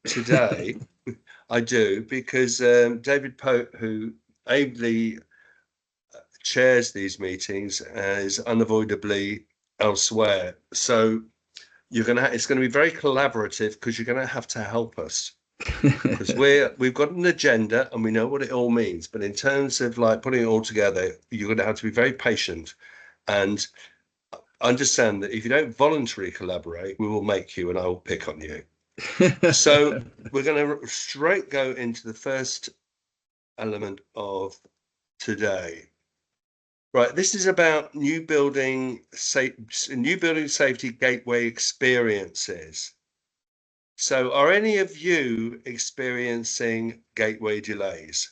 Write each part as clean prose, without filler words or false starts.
today. I do, because David Pope, who ably chairs these meetings, is unavoidably elsewhere. So it's going to be very collaborative, because you're going to have to help us, because we've got an agenda and we know what it all means. But in terms of like putting it all together, you're going to have to be very patient and understand that if you don't voluntarily collaborate, we will make you, and I will pick on you. So we're going to straight go into the first element of today. Right, this is about new building safety gateway experiences. So are any of you experiencing gateway delays?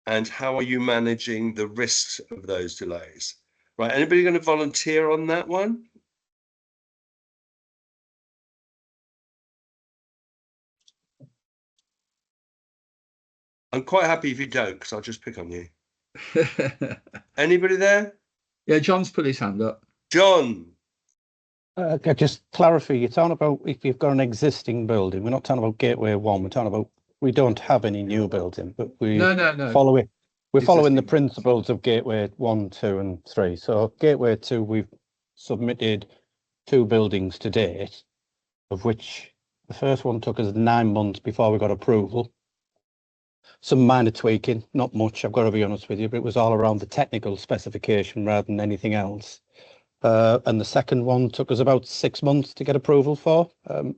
And how are you managing the risks of those delays? Right, anybody going to volunteer on that one? I'm quite happy if you don't, because I'll just pick on you. Anybody there? Yeah, John's put his hand up. John. Just clarify, you're talking about if you've got an existing building. We're not talking about Gateway 1. We're talking about we don't have any new building, but we follow it. We're following the principles of Gateway 1, 2, and 3. So Gateway 2, we've submitted 2 buildings to date, of which the first one took us 9 months before we got approval. Some minor tweaking, not much, I've got to be honest with you, but it was all around the technical specification rather than anything else. And the second one took us about 6 months to get approval for. And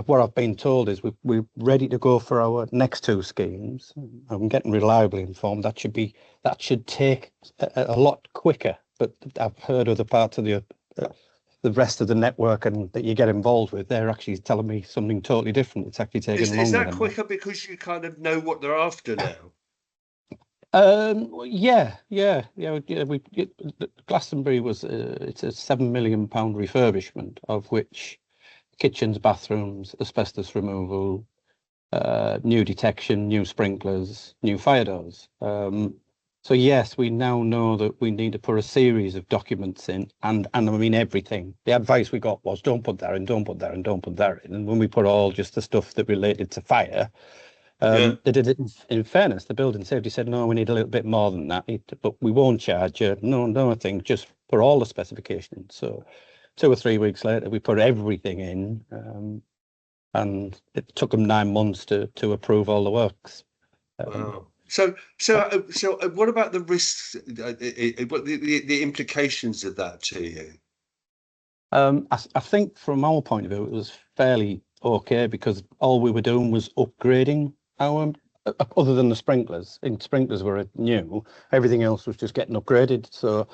what I've been told is we're ready to go for our next 2 schemes. I'm getting reliably informed that should take a lot quicker. But I've heard other parts of the rest of the network and that you get involved with, they're actually telling me something totally different. It's actually taking longer. Is that quicker because you kind of know what they're after now? Yeah. Glastonbury was it's a £7 million refurbishment, of which kitchens, bathrooms, asbestos removal, new detection, new sprinklers, new fire doors. So yes, we now know that we need to put a series of documents in, and I mean everything. The advice we got was don't put that in, don't put that in, don't put that in. And when we put all just the stuff that related to fire, they did it in fairness. The building safety said, no, we need a little bit more than that, but we won't charge you. No, I think just put all the specification in. So 2 or 3 weeks later, we put everything in, and it took them 9 months to approve all the works. Wow. So what about the risks? What the implications of that to you? I think from our point of view, it was fairly okay, because all we were doing was upgrading our, other than the sprinklers. And sprinklers were new. Everything else was just getting upgraded. So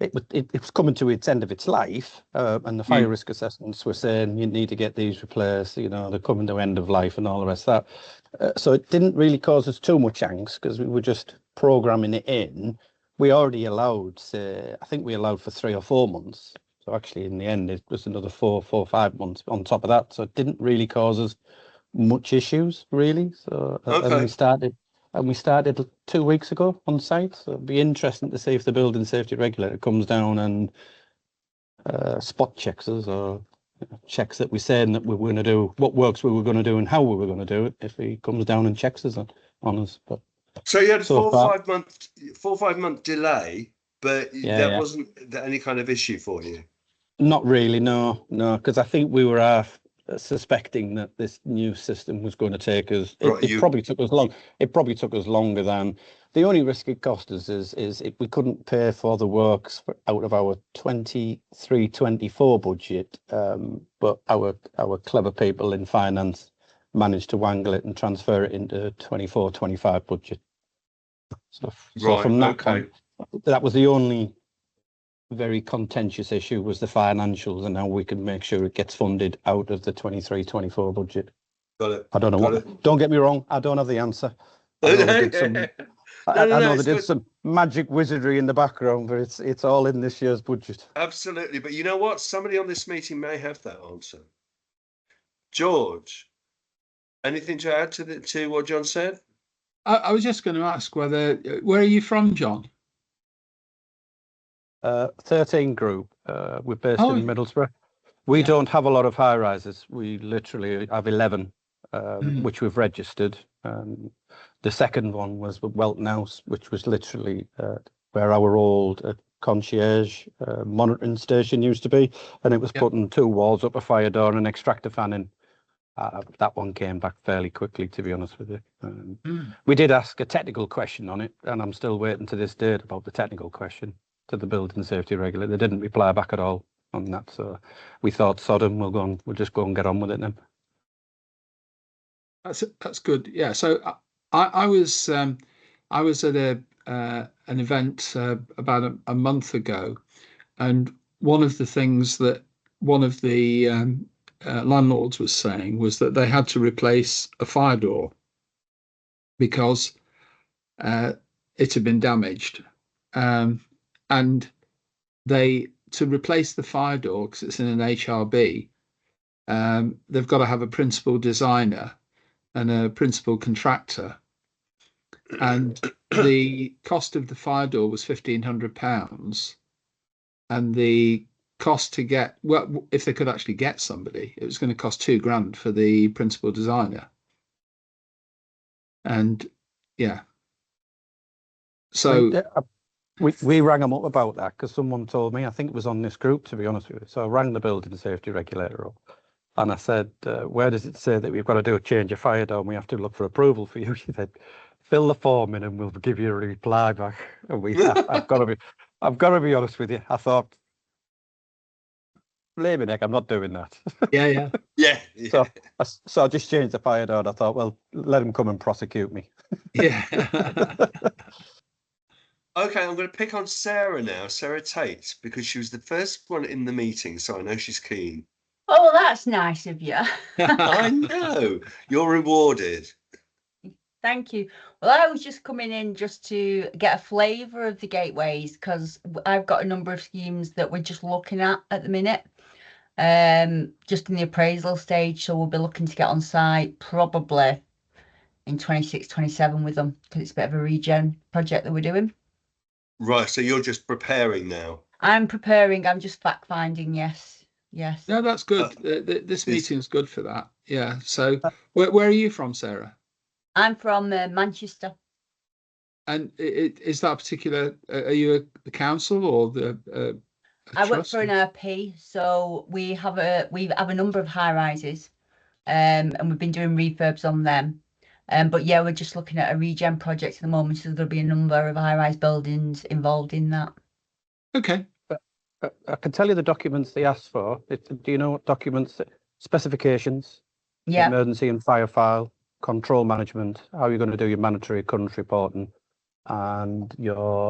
it was coming to its end of its life, and the fire risk assessments were saying you need to get these replaced. You know, they're coming to end of life and all the rest of that. So it didn't really cause us too much angst, because we were just programming it in. We already allowed, I think we allowed for 3 or 4 months. So actually, in the end, it was another 4 or 5 months on top of that. So it didn't really cause us much issues, really. So and we started 2 weeks ago on site. So it'd be interesting to see if the building safety regulator comes down and spot checks us, or checks that we said that we were going to do, what works we were going to do and how we were going to do it, if he comes down and checks us on us. But so you had a 4 or 5 month delay, but that wasn't any kind of issue for you? Not really, no, because I think we were suspecting that this new system was going to take us. It probably took us long. It probably took us longer than. The only risk it cost us is we couldn't pay for the works out of our 23-24 budget, but our clever people in finance managed to wangle it and transfer it into 24-25 budget. So from that point, that was the only very contentious issue, was the financials, and how we can make sure it gets funded out of the 23-24 budget. Got it. I don't know don't get me wrong, I don't have the answer. I know they did some magic wizardry in the background, but it's all in this year's budget. Absolutely. But you know what? Somebody on this meeting may have that answer. George, anything to add to what John said? I was just going to ask where are you from, John? 13 Group. We're based in Middlesbrough. We Yeah. don't have a lot of high rises. We literally have 11, which we've registered. The second one was Welton House, which was literally where our old concierge monitoring station used to be, and it was putting 2 walls up, a fire door and an extractor fan in. That one came back fairly quickly, to be honest with you. We did ask a technical question on it, and I'm still waiting to this date about the technical question to the building safety regulator. They didn't reply back at all on that, so we thought, Sodom, we'll just go and get on with it then. That's good. Yeah. So I was at an event about a month ago, and one of the things that one of the landlords was saying was that they had to replace a fire door because it had been damaged, and to replace the fire door, because it's in an HRB, they've got to have a principal designer and a principal contractor, and the cost of the fire door was £1,500, and the cost to get, well, if they could actually get somebody, it was going to cost £2,000 for the principal designer. And yeah, so we rang them up about that because someone told me, I think it was on this group, to be honest with you. So I rang the building safety regulator up and I said, where does it say that we've got to do a change of fire door and we have to look for approval for you? She said, fill the form in and we'll give you a reply back. And I've got to be honest with you. I thought, blaming heck, I'm not doing that. yeah. So I just changed the fire door and I thought, well, let him come and prosecute me. Yeah. Okay, I'm going to pick on Sarah now, Sarah Tate, because she was the first one in the meeting, so I know she's keen. Oh, that's nice of you. I know. You're rewarded. Thank you. Well, I was just coming in just to get a flavour of the gateways because I've got a number of schemes that we're just looking at the minute, just in the appraisal stage. So we'll be looking to get on site probably in 26, 27 with them because it's a bit of a regen project that we're doing. Right, so you're just preparing now. I'm preparing. I'm just fact finding. Yes. No, that's good. This meeting's good for that. Yeah. So where are you from, Sarah? I'm from Manchester. And is that particular? Are you a council or the? I work for an RP, so we have a number of high rises, and we've been doing refurbs on them. But yeah, we're just looking at a regen project at the moment, so there'll be a number of high-rise buildings involved in that. Okay. I can tell you the documents they asked for. Do you know what documents? Specifications, Yeah. emergency and fire file, control management, how you're going to do your mandatory current reporting, and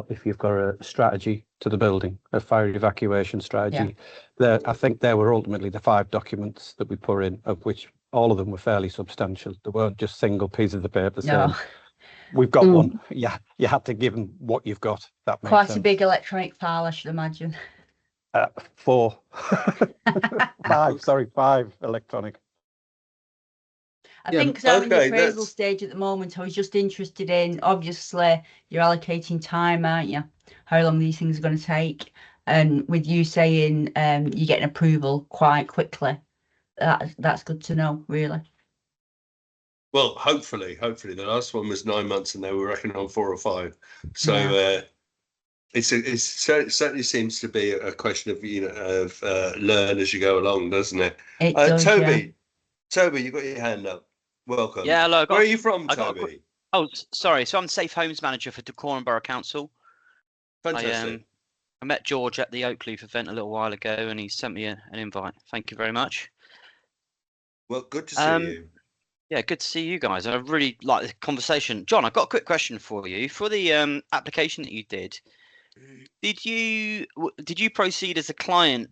if you've got a strategy to the building, a fire evacuation strategy. Yeah. I think there were ultimately the 5 documents that we put in, of which all of them were fairly substantial. They weren't just single pieces of paper saying, we've got one. Yeah, you had to give them what you've got. That makes quite sense. A big electronic file, I should imagine. 4. 5 electronic. I think because I'm in the appraisal stage at the moment, I was just interested in, obviously, you're allocating time, aren't you? How long these things are going to take. And with you saying you're getting approval quite quickly, that's good to know, really. Well, hopefully. The last one was 9 months and they were reckoning on 4 or 5. So it certainly seems to be a question of, learn as you go along, doesn't it? It does, Toby, you got your hand up. Welcome. Yeah, hello. Where are you from, Toby? Sorry. So I'm Safe Homes Manager for Dacorum Borough Council. Fantastic. I met George at the Oakleaf event a little while ago and he sent me an invite. Thank you very much. Well, good to see you. Yeah, good to see you guys. I really like the conversation. John, I've got a quick question for you. For the application that you did you proceed as a client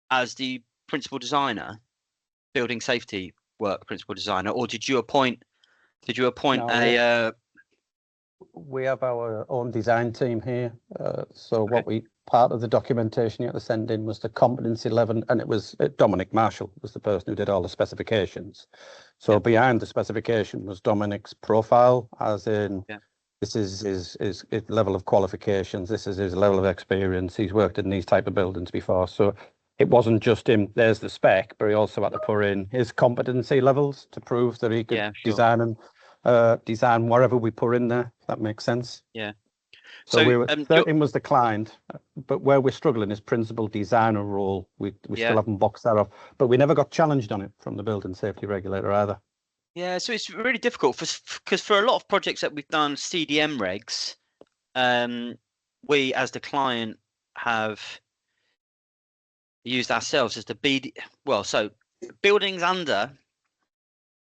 as the principal designer, building safety work principal designer, or did you appoint No, we have our own design team here. So part of the documentation you had to send in was the competency level, and it was Dominic Marshall was the person who did all the specifications. So behind the specification was Dominic's profile, as in this is his level of qualifications, this is his level of experience. He's worked in these type of buildings before. So it wasn't just him, there's the spec, but he also had to put in his competency levels to prove that he could Yeah, sure. design whatever we put in there, if that makes sense. Yeah. So we were 13 was declined, but where we're struggling is principal designer role. We still haven't boxed that off, but we never got challenged on it from the building safety regulator either. Yeah, so it's really difficult because for a lot of projects that we've done CDM regs, we as the client have used ourselves as the so buildings under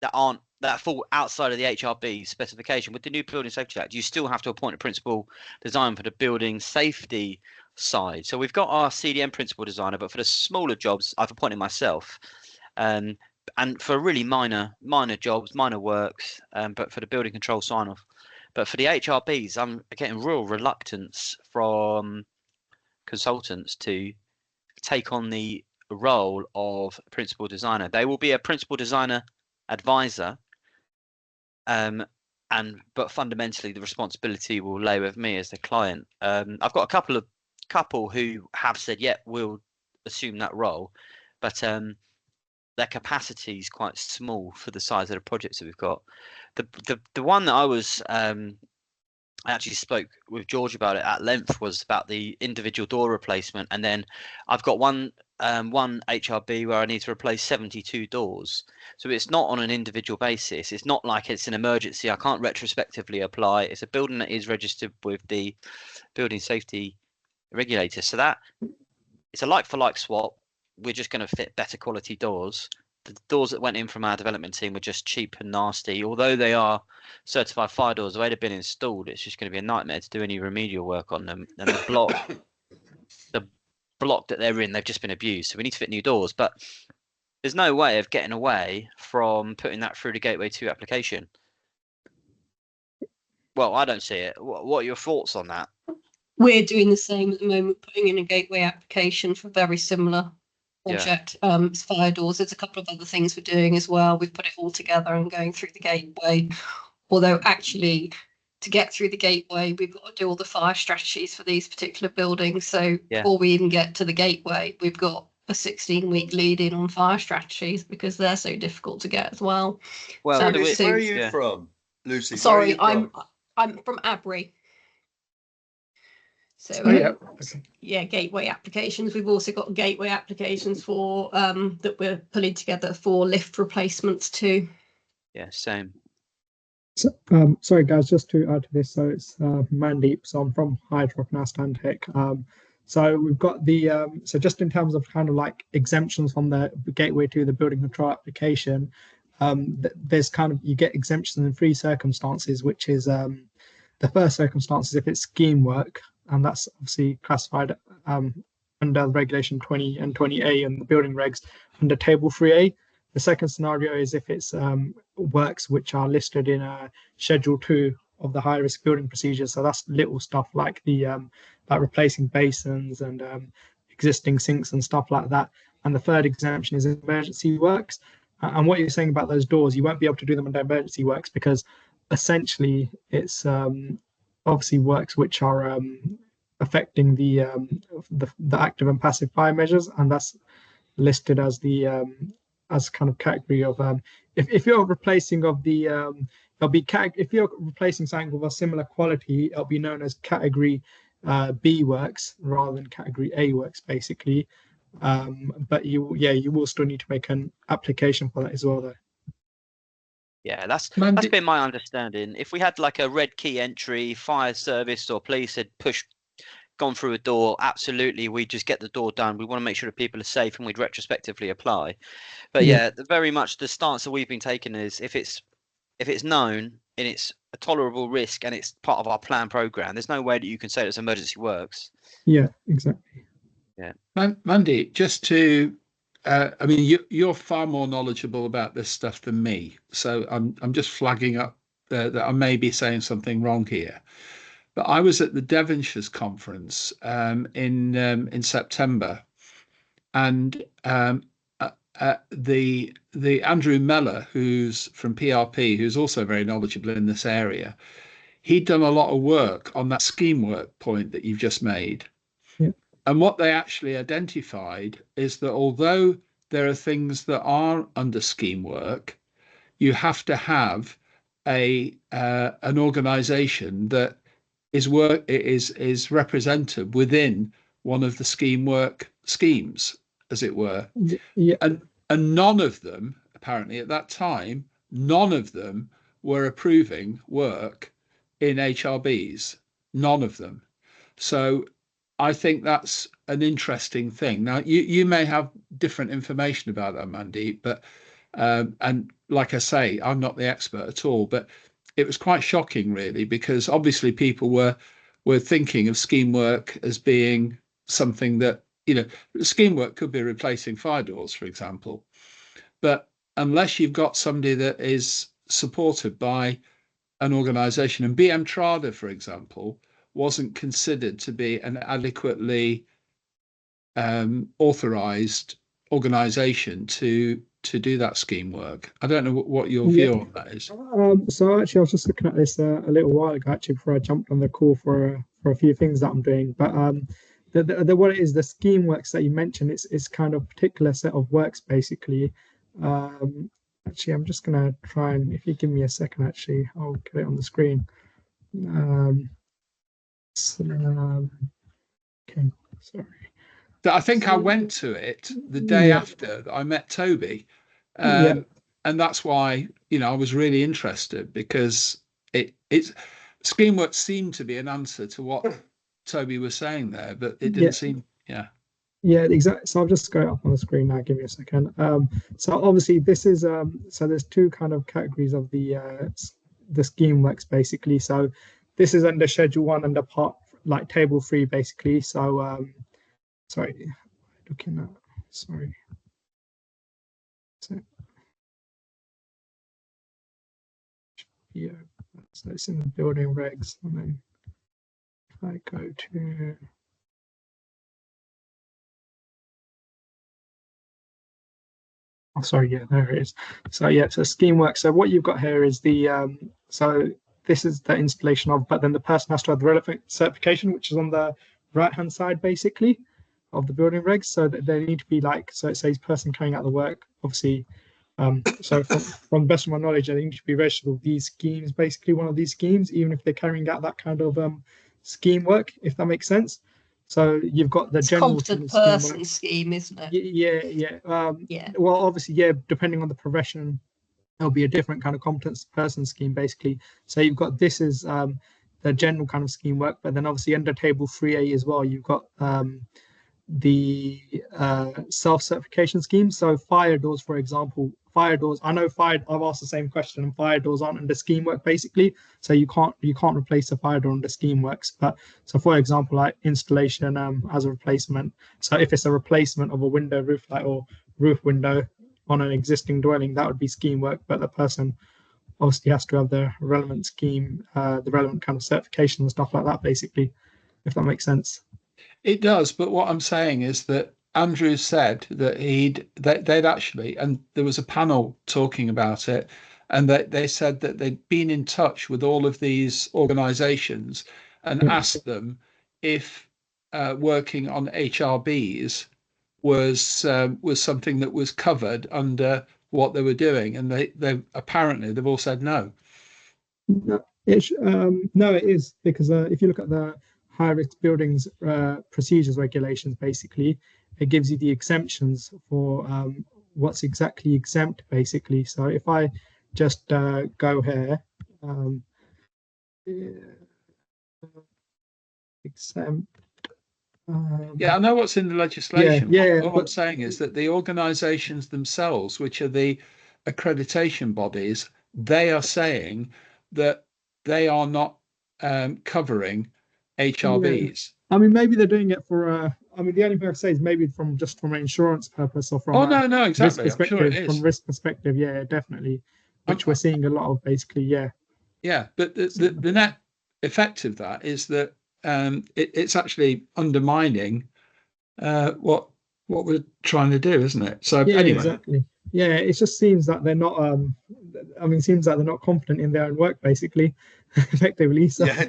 that fall outside of the HRB specification. With the new Building Safety Act, you still have to appoint a principal designer for the building safety side. So we've got our CDM principal designer, but for the smaller jobs, I've appointed myself. And for really minor jobs, minor works, but for the building control sign off. But for the HRBs, I'm getting real reluctance from consultants to take on the role of principal designer. They will be a principal designer advisor, but fundamentally the responsibility will lay with me as the client. I've got a couple who have said, yeah, we'll assume that role, but their capacity is quite small for the size of the projects that we've got. The one that I actually spoke with George about it at length was about the individual door replacement, and then I've got one HRB where I need to replace 72 doors. So it's not on an individual basis. It's not like it's an emergency. I can't retrospectively apply. It's a building that is registered with the building safety regulator. So that it's a like for like swap. We're just going to fit better quality doors. The doors that went in from our development team were just cheap and nasty. Although they are certified fire doors, the way they've been installed, it's just going to be a nightmare to do any remedial work on them. And the block that they're in, they've just been abused. So we need to fit new doors. But there's no way of getting away from putting that through the Gateway 2 application. Well, I don't see it. What are your thoughts on that? We're doing the same at the moment, putting in a gateway application for very similar project. It's fire doors. There's a couple of other things we're doing as well. We've put it all together and going through the gateway. Although actually, to get through the gateway, we've got to do all the fire strategies for these particular buildings. So before we even get to the gateway, we've got a 16-week lead in on fire strategies because they're so difficult to get as well. Well, So Lucy, where are you from, Lucy? Sorry, I'm from Abbury. So gateway applications. We've also got gateway applications for that we're pulling together for lift replacements too. Yeah, same. So, sorry guys, just to add to this, so it's Mandeep, so I'm from Hydrock and Stantec. So we've got the so just in terms of kind of like exemptions from the gateway to the building control application, there's kind of, you get exemptions in 3 circumstances, which is the first circumstance is if it's scheme work, and that's obviously classified under regulation 20 and 20A and the building regs under table 3A. The second scenario is if it's works which are listed in schedule 2 of the high risk building procedures. So that's little stuff like the like replacing basins and existing sinks and stuff like that. And the third exemption is emergency works. And what you're saying about those doors, you won't be able to do them under emergency works because essentially it's obviously works which are affecting the active and passive fire measures, and that's listed as the as kind of category of if you're replacing of the it'll be if you're replacing something with a similar quality, it'll be known as category B works rather than category A works basically. But you will still need to make an application for that as well though. Yeah, that's been my understanding. If we had like a red key entry, fire service or police had gone through a door, absolutely, we just get the door done. We want to make sure that people are safe and we'd retrospectively apply. But very much the stance that we've been taking is if it's known and it's a tolerable risk and it's part of our plan program, there's no way that you can say it's emergency works. Yeah, exactly. Yeah. Mandy, just to I mean, you're far more knowledgeable about this stuff than me, so I'm just flagging up that I may be saying something wrong here. But I was at the Devonshire's conference in September, and the Andrew Mellor, who's from PRP, who's also very knowledgeable in this area, he'd done a lot of work on that scheme work point that you've just made. Yeah. And what they actually identified is that although there are things that are under scheme work, you have to have an organisation that is represented within one of the scheme work schemes, as it were. Yeah. And none of them, apparently at that time, none of them were approving work in HRBs. None of them. So I think that's an interesting thing. Now, you may have different information about that, Mandeep, but and like I say, I'm not the expert at all, but it was quite shocking, really, because obviously people were thinking of scheme work as being something that, you know, scheme work could be replacing fire doors, for example, but unless you've got somebody that is supported by an organisation, and BM Trada, for example, wasn't considered to be an adequately authorised organisation to do that scheme work. I don't know what your view on that is. So actually, I was just looking at this a little while ago, actually, before I jumped on the call for a few things that I'm doing. But what it is, the scheme works that you mentioned, it's kind of particular set of works, basically. Actually, I'm just going to try and, if you give me a second, actually, I'll get it on the screen. Okay, sorry. I think I went to it the day after I met Toby. And that's why, you know, I was really interested, because it's scheme work seemed to be an answer to what Toby was saying there, but it didn't seem, Yeah, exactly. So I'll just go up on the screen now. Give me a second. So obviously this is so there's two kind of categories of the scheme works, basically. So this is under Schedule 1 under part, like Table 3, basically. So sorry, looking at, sorry. So yeah, so it's in the building regs, and then if I go to, oh, sorry, yeah, there it is. So yeah, so scheme work. So what you've got here is the so this is the installation of, but then the person has to have the relevant certification, which is on the right hand side, basically, of the building regs. So that they need to be like, so it says person carrying out the work, obviously. So from the best of my knowledge, I think you should be registered with these schemes, basically one of these schemes, even if they're carrying out that kind of scheme work, if that makes sense. So you've got the general competent person scheme, isn't it? Yeah. Well, obviously, yeah, depending on the profession, there'll be a different kind of competence person scheme, basically. So you've got, this is the general kind of scheme work, but then obviously under Table 3A as well, you've got the self-certification scheme. So fire doors, for example, fire doors, I know I've asked the same question, and fire doors aren't under scheme work, basically. So you can't replace a fire door under scheme works. But so for example, like installation as a replacement. So if it's a replacement of a window, roof light, or roof window on an existing dwelling, that would be scheme work. But the person obviously has to have the relevant scheme, the relevant kind of certification and stuff like that, basically, if that makes sense. It does, but what I'm saying is that Andrew said that they'd actually, and there was a panel talking about it, and they said that they'd been in touch with all of these organisations and asked them if working on HRBs was something that was covered under what they were doing, and they apparently they've all said no. No, it is, because if you look at the high risk buildings procedures regulations, basically, it gives you the exemptions for what's exactly exempt, basically. So if I just go here, exempt. Yeah, I know what's in the legislation. Yeah, All I'm saying is that the organisations themselves, which are the accreditation bodies, they are saying that they are not covering HRBs. I mean, maybe they're doing it for. I mean, the only thing I say is maybe from an insurance purpose, or from no, exactly. risk perspective. I'm sure it is. From risk perspective, yeah, definitely, which we're seeing a lot of, basically, yeah. Yeah, but the net effect of that is that it's actually undermining what we're trying to do, isn't it? So yeah, anyway, exactly. Yeah, it just seems that they're not. I mean, it seems that they're not confident in their own work, basically, effectively. So, Yeah.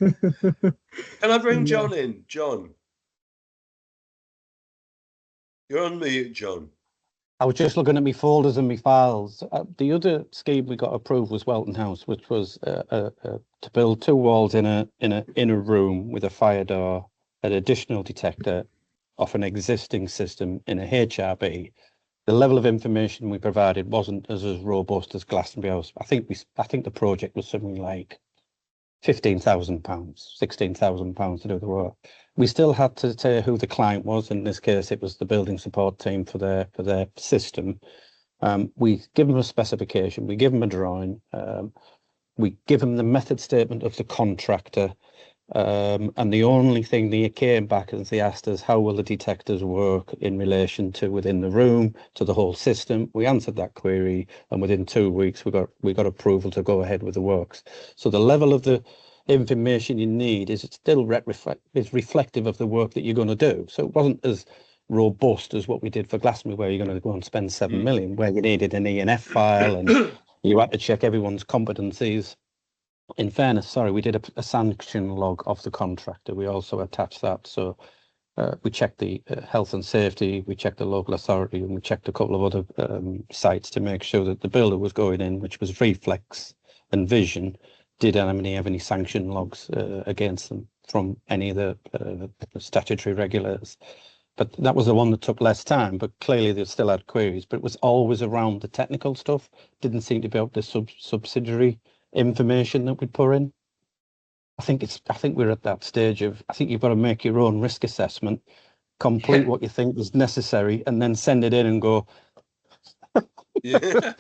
Can I bring John in? John. You're on mute, John. I was just looking at my folders and my files. The other scheme we got approved was Welton House, which was to build 2 walls in a room with a fire door, an additional detector off an existing system in a HRB. The level of information we provided wasn't as robust as Glastonbury House. I think the project was something like £15,000, £16,000 to do the work. We still had to say who the client was. In this case, it was the building support team for their system. We give them a specification, we give them a drawing, we give them the method statement of the contractor, and the only thing they came back and they asked us, how will the detectors work in relation to within the room, to the whole system? We answered that query, and within 2 weeks we got approval to go ahead with the works. So the level of the information you need is still reflective of the work that you're going to do. So it wasn't as robust as what we did for Glastonbury, where you're going to go and spend 7 million, where you needed an E&F file and you had to check everyone's competencies. In fairness, sorry, we did a sanction log of the contractor. We also attached that. So we checked the health and safety, we checked the local authority, and we checked a couple of other sites to make sure that the builder was going in, which was Reflex and Vision, did have any sanction logs against them from any of the statutory regulators. But that was the one that took less time, but clearly they still had queries. But it was always around the technical stuff. Didn't seem to be about the subsidiary information that we put in. I think we're at that stage of, I think you've got to make your own risk assessment, complete what you think is necessary, and then send it in and go. Yeah.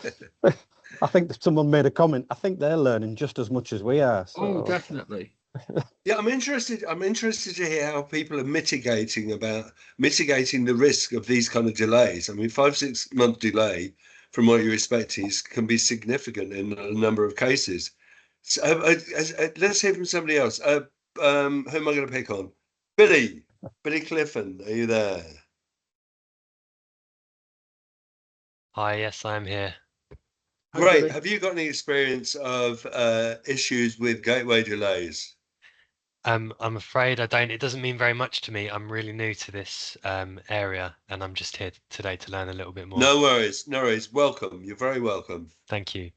I think that someone made a comment. I think they're learning just as much as we are. So. Oh, definitely. Yeah, I'm interested to hear how people are mitigating the risk of these kind of delays. I mean, 5-6 month delay from what you're expecting can be significant in a number of cases. So, let's hear from somebody else. Who am I going to pick on? Billy Clifton, are you there? Hi, yes, I'm here. Great. Have you got any experience of issues with gateway delays? I'm afraid I don't. It doesn't mean very much to me. I'm really new to this area, and I'm just here today to learn a little bit more. No worries, no worries. Welcome. You're very welcome. Thank you.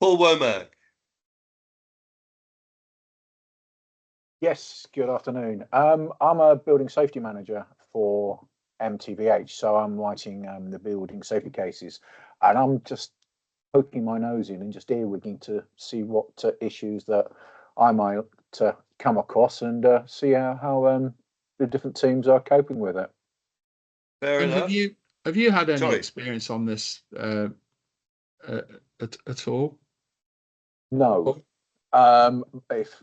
Paul Womack. Yes, good afternoon. I'm a building safety manager for MTBH, so I'm writing the building safety cases, and I'm just poking my nose in and just earwigging to see what issues that I might come across and see how the different teams are coping with it. Fair enough. Have you had any experience on this at all? No. If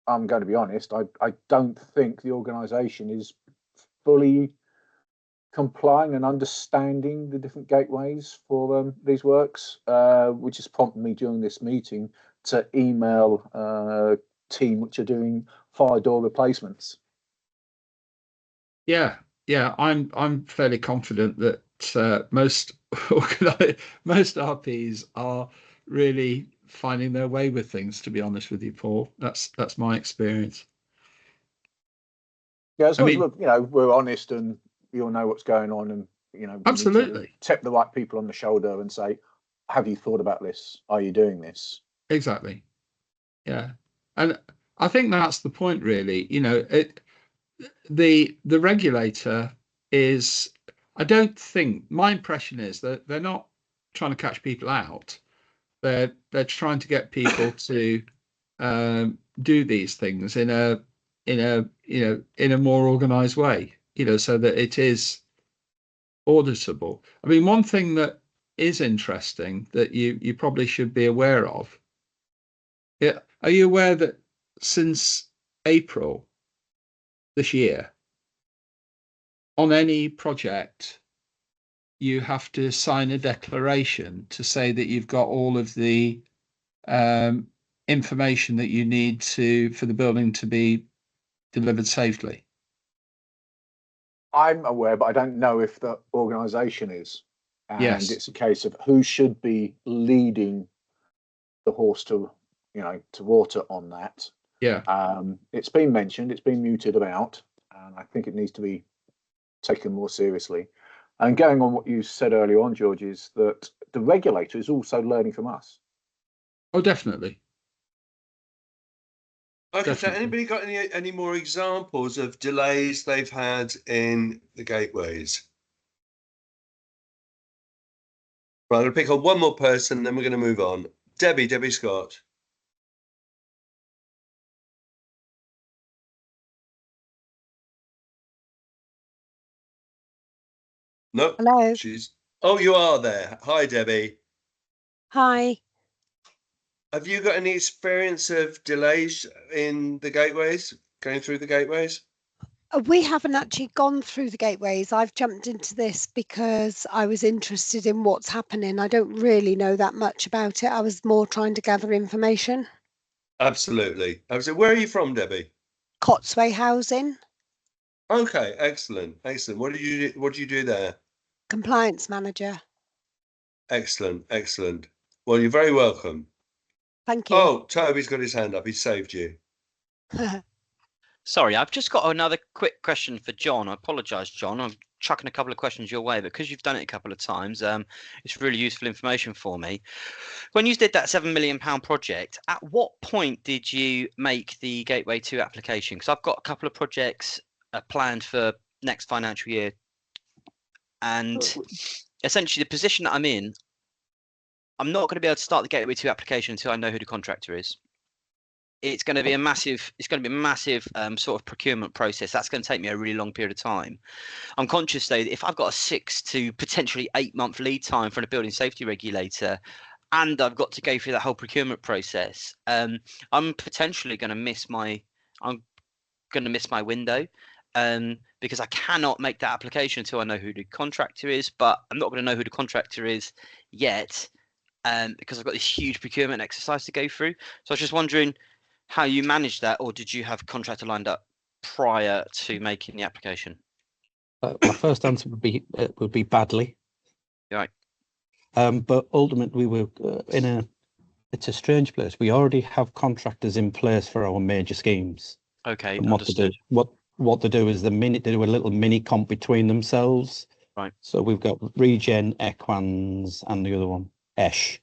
I'm going to be honest, I don't think the organisation is fully complying and understanding the different gateways for these works, which has prompted me during this meeting to email a team which are doing fire door replacements. Yeah, I'm fairly confident that most RPs are really finding their way with things, to be honest with you, Paul. That's my experience. Yeah, as long as we're honest and we all know what's going on, and absolutely tap the right people on the shoulder and say, have you thought about this? Are you doing this? Exactly. Yeah. And I think that's the point, really. The regulator is, I don't think, my impression is that they're not trying to catch people out. They're trying to get people to do these things in a more organized way, so that it is auditable. I mean, one thing that is interesting that you probably should be aware of. Yeah, are you aware that since April this year, on any project, you have to sign a declaration to say that you've got all of the information that you need for the building to be delivered safely? I'm aware, but I don't know if the organisation is. And yes, it's a case of who should be leading the horse to water on that. Yeah. It's been mentioned, it's been muted about, and I think it needs to be taken more seriously. And going on what you said earlier on, George, is that the regulator is also learning from us. Oh, definitely. Okay, so Definitely. anybody got any more examples of delays they've had in the gateways? Right, I'm going to pick on one more person, then we're going to move on. Debbie Scott. No, Hello. Oh, you are there. Hi, Debbie. Hi. Have you got any experience of delays in the gateways, going through the gateways? We haven't actually gone through the gateways. I've jumped into this because I was interested in what's happening. I don't really know that much about it. I was more trying to gather information. Absolutely. Where are you from, Debbie? Cotsway Housing, Okay, excellent. What do you do there? compliance manager. Excellent. Well, you're very welcome. Thank you. Oh, Toby's got his hand up. He saved you. Sorry, I've just got another quick question for John. I apologise, John. I'm chucking a couple of questions your way, but because you've done it a couple of times, it's really useful information for me. When you did that £7 million project, at what point did you make the Gateway 2 application? Because I've got a couple of projects planned for next financial year, and essentially the position that I'm in, I'm not going to be able to start the Gateway 2 application until I know who the contractor is. It's going to be a massive sort of procurement process. That's going to take me a really long period of time. I'm conscious though that if I've got a 6 to potentially 8 month lead time from a building safety regulator, and I've got to go through that whole procurement process, I'm potentially going to miss my window, because I cannot make that application until I know who the contractor is. But I'm not going to know who the contractor is yet, because I've got this huge procurement exercise to go through. So I was just wondering how you managed that, or did you have a contractor lined up prior to making the application? My first answer would be badly. Right. But ultimately, it's a strange place. We already have contractors in place for our major schemes. Okay, and understood. What they do is they do a little mini comp between themselves. Right. So we've got Regen, Equans, and the other one, Esh.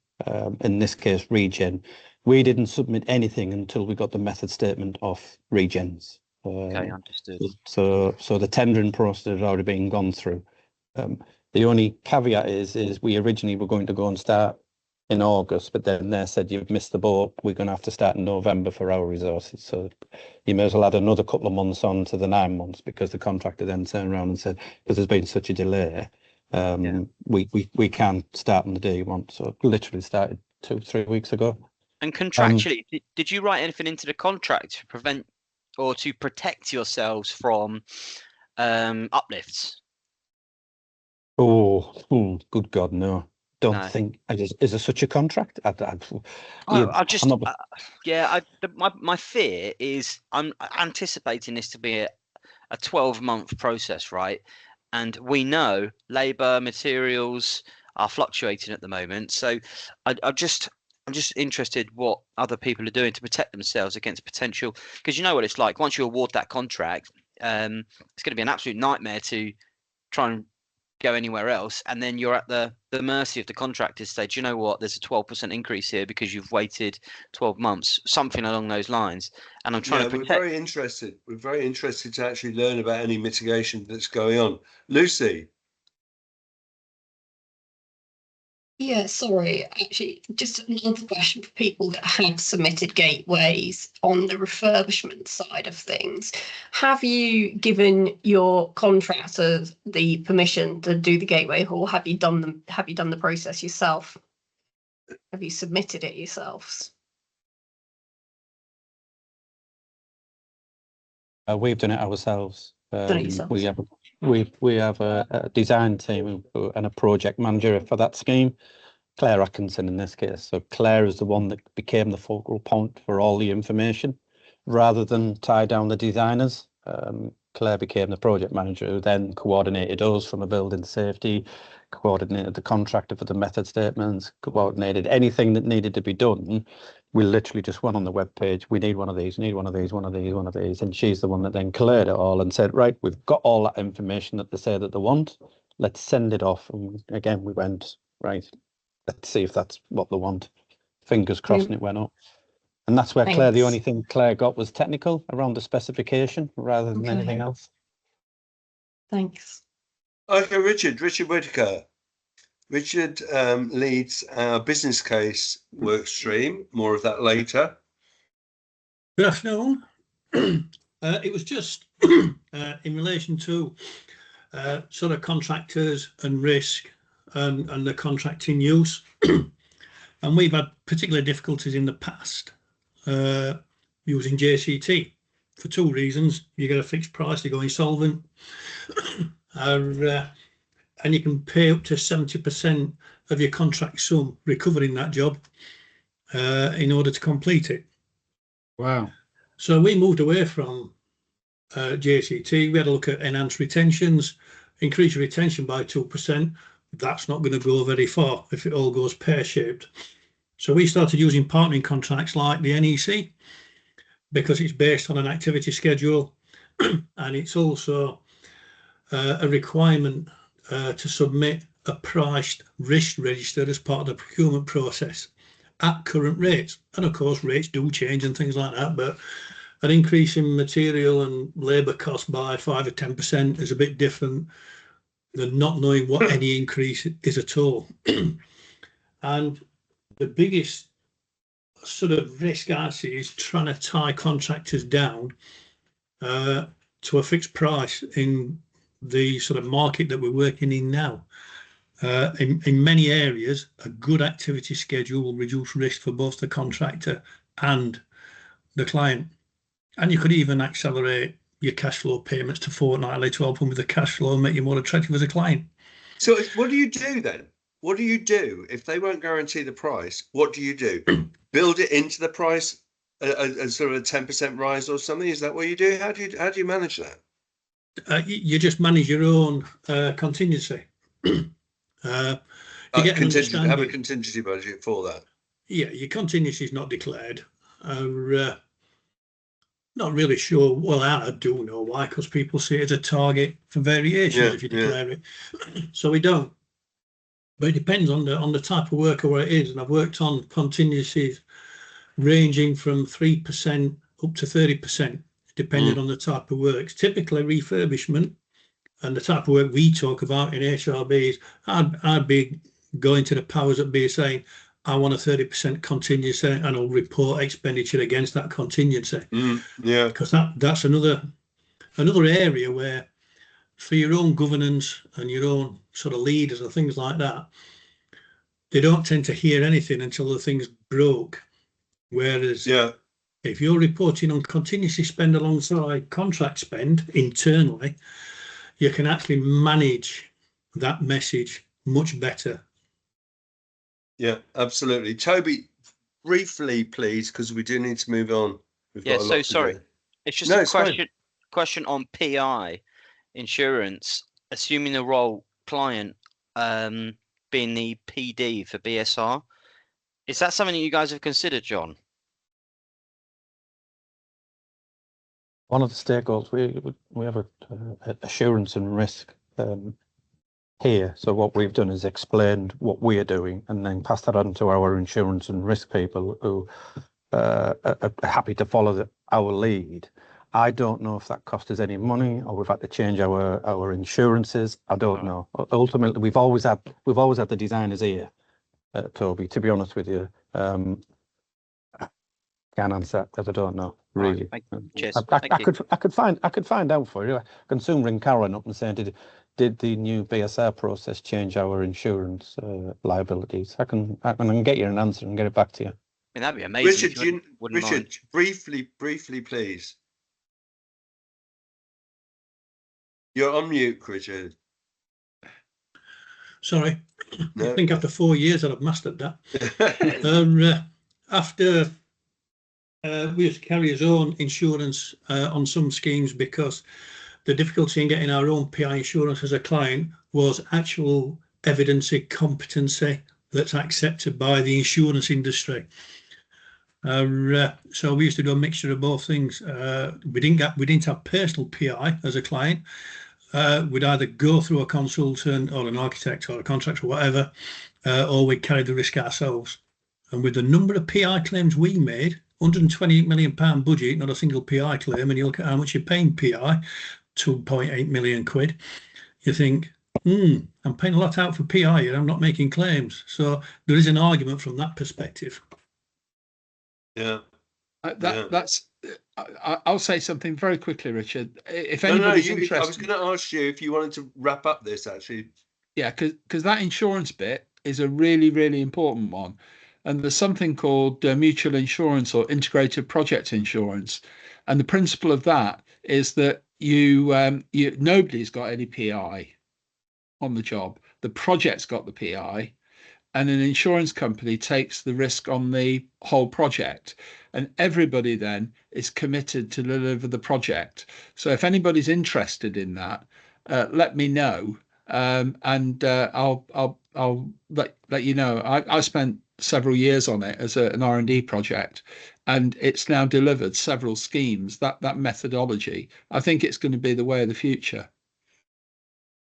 In this case, Regen. We didn't submit anything until we got the method statement off Regen's. Okay, understood. So the tendering process had already been gone through. The only caveat is we originally were going to go and start in August, but then they said you've missed the boat. We're going to have to start in November for our resources. So you may as well add another couple of months on to the 9 months, because the contractor then turned around and said, because there's been such a delay, we can't start on the day you want. So literally started 2-3 weeks ago. And contractually, did you write anything into the contract to prevent or to protect yourselves from uplifts? Oh, good God, no. Don't think. Is there such a contract? My fear is I'm anticipating this to be a 12-month process, right? And we know labour, materials are fluctuating at the moment. So I'm just interested what other people are doing to protect themselves against potential, because you know what it's like. Once you award that contract, it's going to be an absolute nightmare to try and go anywhere else, and then you're at the mercy of the contractors. Say, do you know what, there's a 12% increase here because you've waited 12 months, something along those lines. And I'm trying to protect. We're very interested to actually learn about any mitigation that's going on. Lucy. Yeah, sorry. Actually, just another question for people that have submitted gateways on the refurbishment side of things. Have you given your contractors the permission to do the gateway, or have you done the process yourself? Have you submitted it yourselves? We've done it ourselves. Done it yourselves. We have a design team and a project manager for that scheme, Claire Atkinson in this case. So Claire is the one that became the focal point for all the information, rather than tie down the designers. Claire became the project manager, who then coordinated us from a building safety, coordinated the contractor for the method statements, coordinated anything that needed to be done. We literally just went on the web page. We need one of these, need one of these, one of these, one of these. And she's the one that then cleared it all and said, right, we've got all that information that they say that they want. Let's send it off. And again, we went, right, let's see if that's what they want. Fingers crossed, and it went up. And that's where Claire, the only thing Claire got was technical around the specification rather than anything else. Thanks. Okay, Richard Whitaker. Richard leads our business case work stream. More of that later. Good afternoon. It was just in relation to sort of contractors and risk and the contracting use. And we've had particular difficulties in the past using JCT for two reasons. You get a fixed price, you go insolvent, and you can pay up to 70% of your contract sum recovering that job in order to complete it. Wow. So we moved away from JCT. We had a look at enhanced retentions, increase your retention by 2%. That's not going to go very far if it all goes pear-shaped. So we started using partnering contracts like the NEC because it's based on an activity schedule and it's also a requirement to submit a priced risk register as part of the procurement process at current rates. And of course, rates do change and things like that, but an increase in material and labour costs by 5 or 10% is a bit different than not knowing what any increase is at all. And the biggest sort of risk I see is trying to tie contractors down to a fixed price in the sort of market that we're working in now. In many areas, a good activity schedule will reduce risk for both the contractor and the client. And you could even accelerate your cash flow payments to fortnightly to help them with the cash flow and make you more attractive as a client. So what do you do then? What do you do if they won't guarantee the price? What do you do? Build it into the price, a sort of a 10% rise or something? Is that what you do? How do you manage that? You just manage your own contingency. You get have a contingency budget for that. Yeah, your contingency is not declared. Not really sure. Well, I do know why, because people see it as a target for variations if you declare it. So we don't. But it depends on the type of work or where it is. And I've worked on contingencies ranging from 3% up to 30%, depending on the type of works. Typically refurbishment and the type of work we talk about in HRBs, I'd be going to the powers that be saying, I want a 30% contingency and I'll report expenditure against that contingency. Because that's another area where for your own governance and your own sort of leaders and things like that, they don't tend to hear anything until the thing's broke. Whereas if you're reporting on contingency spend alongside contract spend internally, you can actually manage that message much better. Yeah, absolutely. Toby, briefly, please, because we do need to move on. We've got a lot sorry. to do. It's just a question on PI insurance, assuming the role client being the PD for BSR. Is that something that you guys have considered, John? One of the stakeholders, we have a assurance and risk here. So what we've done is explained what we are doing and then pass that on to our insurance and risk people who are happy to follow our lead. I don't know if that cost us any money or we've had to change our insurances. I don't know. Ultimately, we've always had the designer's ear, Toby. To be honest with you, can't answer that because I don't know really. Cheers. I could find out for you. I can soon ring Karen up and say, did the new BSR process change our insurance liabilities? I can get you an answer and get it back to you. I mean, that'd be amazing. Richard, briefly, please. You're on mute, Richard. Sorry, I think after 4 years I've mastered that. After we had to carry our own insurance on some schemes because the difficulty in getting our own PI insurance as a client was actual evidence of competency that's accepted by the insurance industry. So we used to do a mixture of both things. We didn't have personal PI as a client. We'd either go through a consultant or an architect or a contractor or whatever, or we'd carry the risk ourselves. And with the number of PI claims we made, £128 million budget, not a single PI claim, and you look at how much you're paying PI, 2.8 million quid, you think, I'm paying a lot out for PI and I'm not making claims. So there is an argument from that perspective. Yeah. I'll say something very quickly, Richard. If anybody's interested, I was going to ask you if you wanted to wrap up this actually. Yeah, because that insurance bit is a really, really important one. And there's something called mutual insurance or integrated project insurance. And the principle of that is that nobody's got any PI on the job. The project's got the PI, and an insurance company takes the risk on the whole project. And everybody then is committed to deliver the project. So if anybody's interested in that, let me know. And I'll let you know. I spent several years on it as an R&D project, and it's now delivered several schemes. That methodology, I think it's going to be the way of the future.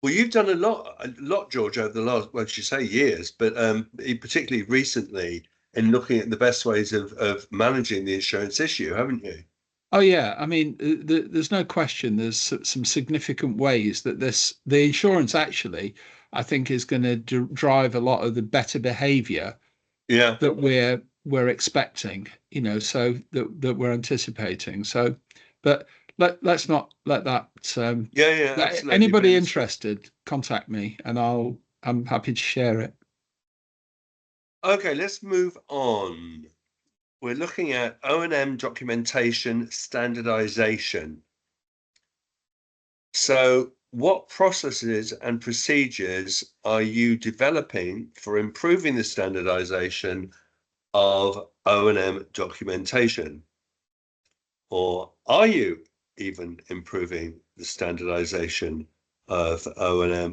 Well, you've done a lot, George, over the last, well, you say years, but particularly recently in looking at the best ways of managing the insurance issue, haven't you? Oh yeah, I mean, there's no question. There's some significant ways that the insurance actually, I think, is going to drive a lot of the better behaviour. Yeah. That we're expecting, so that we're anticipating. So, but let's not let that. Yeah, absolutely. Anybody interested, contact me, and I'm happy to share it. Okay, let's move on. We're looking at O&M documentation standardization. So what processes and procedures are you developing for improving the standardization of O&M documentation? Or are you even improving the standardization of O&M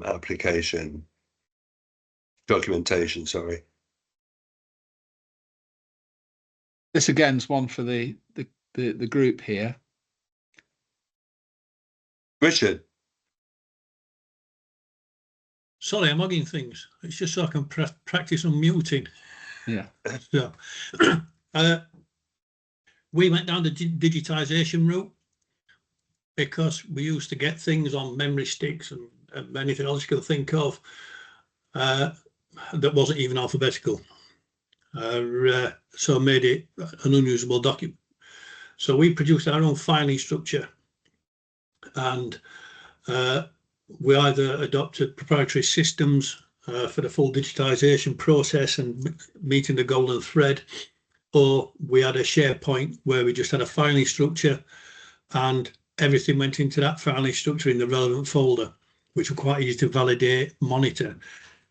documentation, sorry? This again is one for the group here. Richard. Sorry, I'm hugging things. It's just so I can practice unmuting. Yeah. So, we went down the digitisation route because we used to get things on memory sticks and anything else you could think of that wasn't even alphabetical. So made it an unusable document. So we produced our own filing structure, and we either adopted proprietary systems for the full digitisation process and meeting the golden thread, or we had a SharePoint where we just had a filing structure and everything went into that filing structure in the relevant folder, which were quite easy to validate, monitor.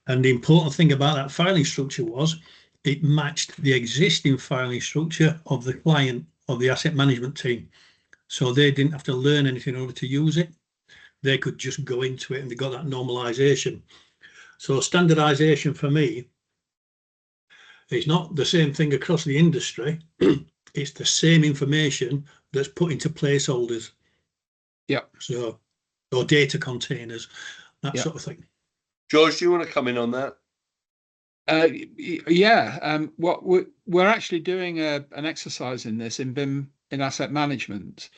And the important thing about that filing structure was it matched the existing filing structure of the client, of the asset management team. So they didn't have to learn anything in order to use it. They could just go into it and they got that normalization. So standardization for me is not the same thing across the industry. It's the same information that's put into placeholders. Yeah. So, or data containers, that sort of thing. George, do you want to come in on that? What we're actually doing an exercise in this in BIM in asset management.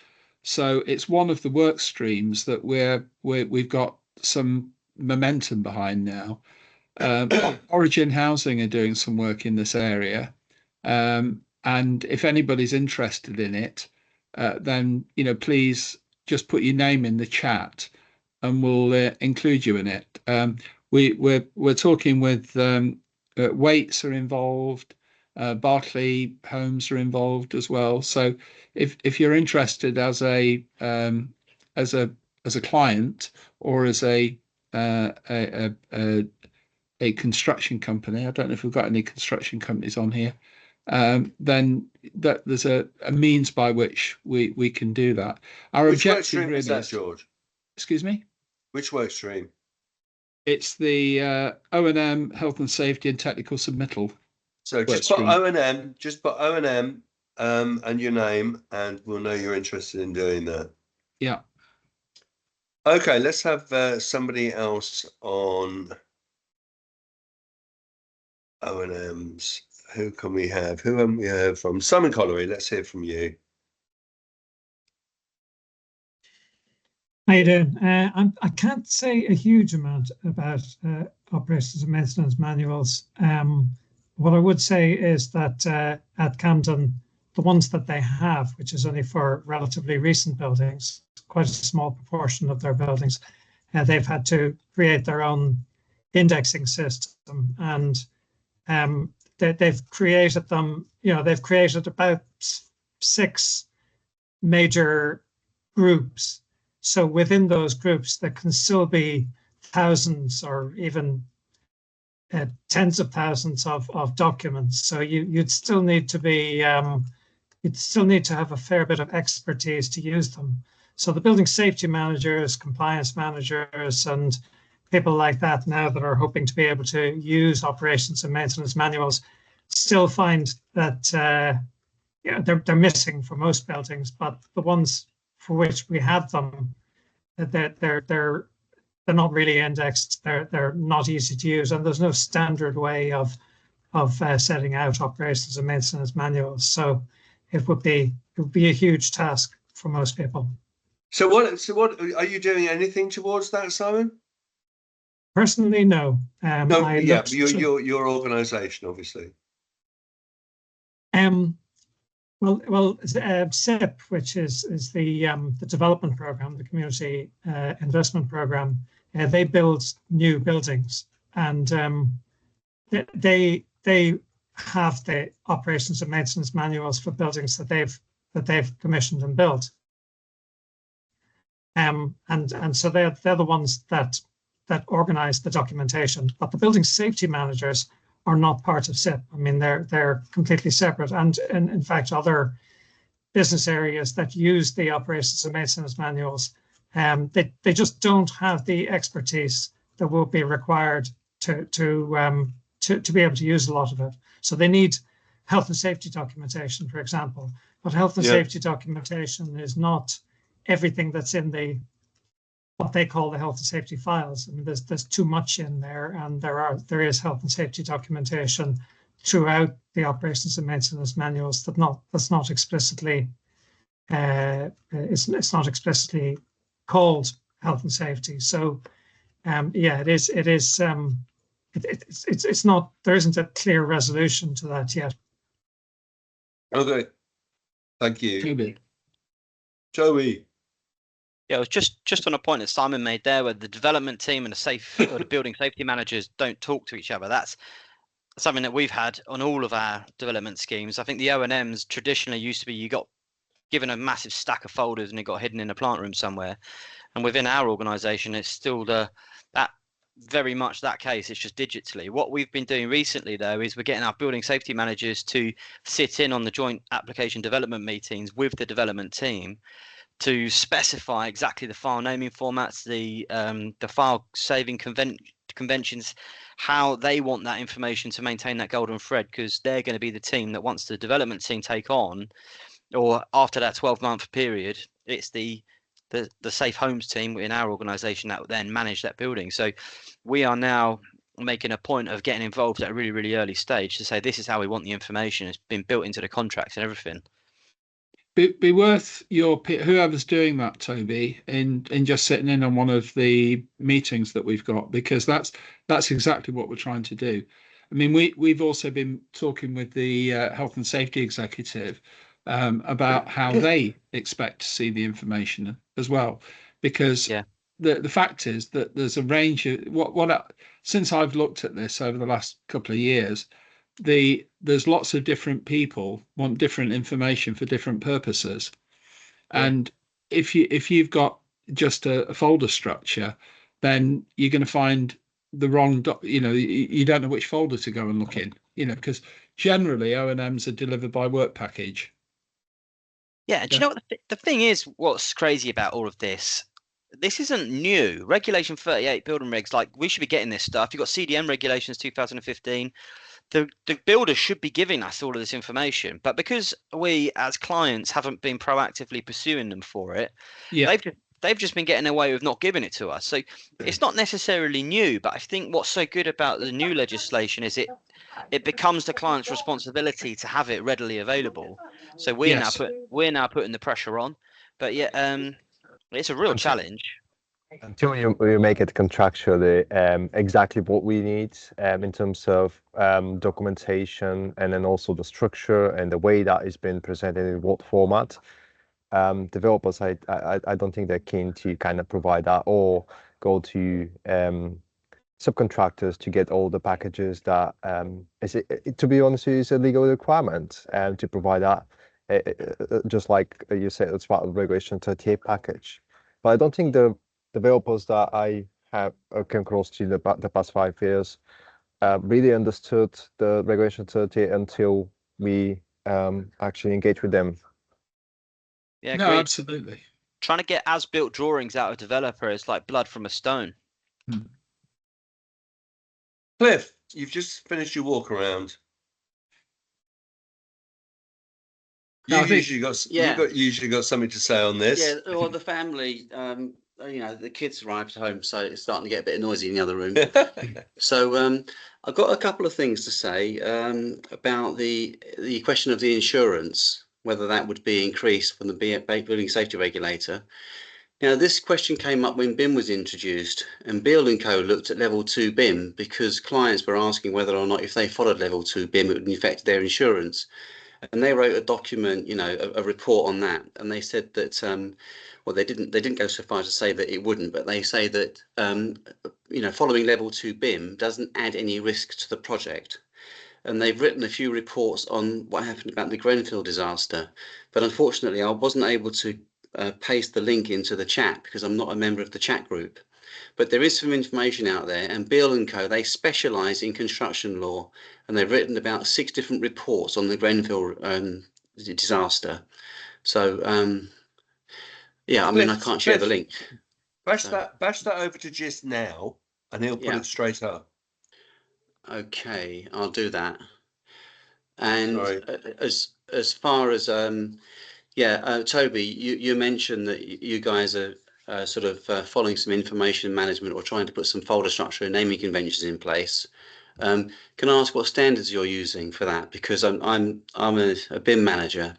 So it's one of the work streams that we've got some momentum behind now. Origin Housing are doing some work in this area, and if anybody's interested in it, then please just put your name in the chat, and we'll include you in it. We're talking with Waits are involved, Barclay Homes are involved as well. So if you're interested as a client or as a construction company, I don't know if we've got any construction companies on here, then there's a means by which we can do that. Our Which objective work stream really is that, George? Excuse me? Which work stream? It's the O&M, health and safety and technical submittal. So just put O&M, and your name, and we'll know you're interested in doing that. Yeah. Okay, let's have somebody else on O&Ms. Who can we have? Who haven't we heard from? Simon Collery, let's hear from you. How you doing? I can't say a huge amount about operations and maintenance manuals. What I would say is that at Camden, the ones that they have, which is only for relatively recent buildings, quite a small proportion of their buildings, they've had to create their own indexing system, and they've created them. They've created about 6 major groups. So within those groups, there can still be thousands or even tens of thousands of documents. So you'd still need to be you'd still need to have a fair bit of expertise to use them. So the building safety managers, compliance managers, and people like that now that are hoping to be able to use operations and maintenance manuals still find that they're missing for most buildings, but the ones for which we have them, they're not really indexed. They're not easy to use, and there's no standard way of setting out operations and maintenance manuals. So it would be a huge task for most people. So what are you doing anything towards that, Simon? Personally, no. No, yeah, your organisation, obviously. Well, SIP, which is the development program, the community investment program, they build new buildings, and they have the operations and maintenance manuals for buildings that they've commissioned and built, and so they're the ones that organize the documentation. But the building safety managers are not part of SIP. I mean, they're completely separate. And in fact, other business areas that use the operations and maintenance manuals, they just don't have the expertise that will be required to be able to use a lot of it. So they need health and safety documentation, for example. But health and safety documentation is not everything that's in what they call the health and safety files. I mean, there's too much in there, and there is health and safety documentation throughout the operations and maintenance manuals that's not explicitly it's not explicitly called health and safety. So it is it's not, there isn't a clear resolution to that yet. Okay, thank you. Joey. Yeah, it was just on a point that Simon made there, where the development team and the building safety managers don't talk to each other. That's something that we've had on all of our development schemes. I think the O&Ms traditionally used to be, you got given a massive stack of folders and it got hidden in a plant room somewhere. And within our organisation, it's still that very much that case. It's just digitally. What we've been doing recently, though, is we're getting our building safety managers to sit in on the joint application development meetings with the development team, to specify exactly the file naming formats, the file saving conventions, how they want that information to maintain that golden thread, because they're going to be the team that once the development team take on, or after that 12-month period, it's the safe homes team in our organisation that will then manage that building. So we are now making a point of getting involved at a really, really early stage to say this is how we want the information. It's been built into the contracts and everything. Be worth whoever's doing that, Toby, in just sitting in on one of the meetings that we've got, because that's exactly what we're trying to do. I mean, we've also been talking with the health and safety executive about how they expect to see the information as well, because the fact is that there's a range of since I've looked at this over the last couple of years, there's lots of different people want different information for different purposes, and if you've got just a folder structure, then you're going to find the wrong you don't know which folder to go and look in, because generally O&Ms are delivered by work package. Do you know what the thing is? What's crazy about all of this? this isn't new. Regulation 38 building regs, like we should be getting this stuff. You've got CDM regulations 2015. The builders should be giving us all of this information, but because we as clients haven't been proactively pursuing them for it, Yeah. they've just been getting away with not giving it to us. So it's not necessarily new, but I think what's so good about the new legislation is it becomes the client's responsibility to have it readily available. So we're now putting the pressure on. But yeah, it's a real challenge. Until you make it contractually exactly what we need in terms of documentation, and then also the structure and the way that is being presented in what format. Developers, I don't think they're keen to kind of provide that, or go to subcontractors to get all the packages that to be honest with you, is a legal requirement to provide that, just like you said, it's part of the regulation 38 package. But I don't think the developers that I have come across to the past 5 years really understood the regulation 38 until we actually engage with them. Yeah, no, absolutely. Trying to get as-built drawings out of developer is like blood from a stone. Cliff, you've just finished your walk around. You've usually got something to say on this. Yeah, or the family, the kids arrived home, so it's starting to get a bit noisy in the other room. So I've got a couple of things to say about the question of the insurance, whether that would be increased from the building safety regulator. Now, this question came up when BIM was introduced, and Beale & Co looked at level 2 BIM because clients were asking whether or not if they followed level 2 BIM, it would affect their insurance. And they wrote a document, a report on that. And they said that, well, they didn't go so far as to say that it wouldn't, but they say that, following level 2 BIM doesn't add any risk to the project. And they've written a few reports on what happened about the Grenfell disaster. But unfortunately, I wasn't able to paste the link into the chat because I'm not a member of the chat group. But there is some information out there, and Beale & Co, they specialise in construction law, and they've written about 6 different reports on the Grenfell disaster. So, I can't share the link. Bash that over to Gist now, and he'll put it straight up. Okay, I'll do that. And as far as Toby, you mentioned that you guys are following some information management or trying to put some folder structure and naming conventions in place. Can I ask what standards you're using for that? Because I'm a BIM manager,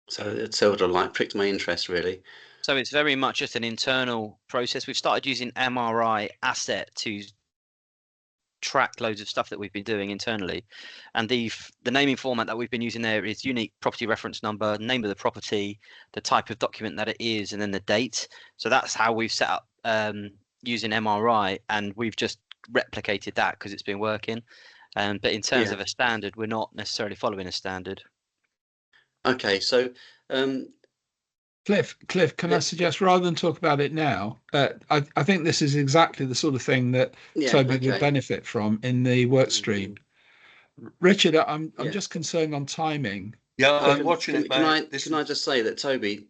so it sort of like pricked my interest really. So it's very much just an internal process. We've started using MRI Asset to track loads of stuff that we've been doing internally, and the naming format that we've been using there is unique property reference number, name of the property, the type of document that it is, and then the date. So that's how we've set up using MRI, and we've just replicated that because it's been working. But in terms of a standard, we're not necessarily following a standard. Okay, so Cliff, can I suggest, rather than talk about it now, I think this is exactly the sort of thing that Toby would benefit from in the work stream. Richard, I'm just concerned on timing. Yeah, I'm watching it. Can I just say that, Toby,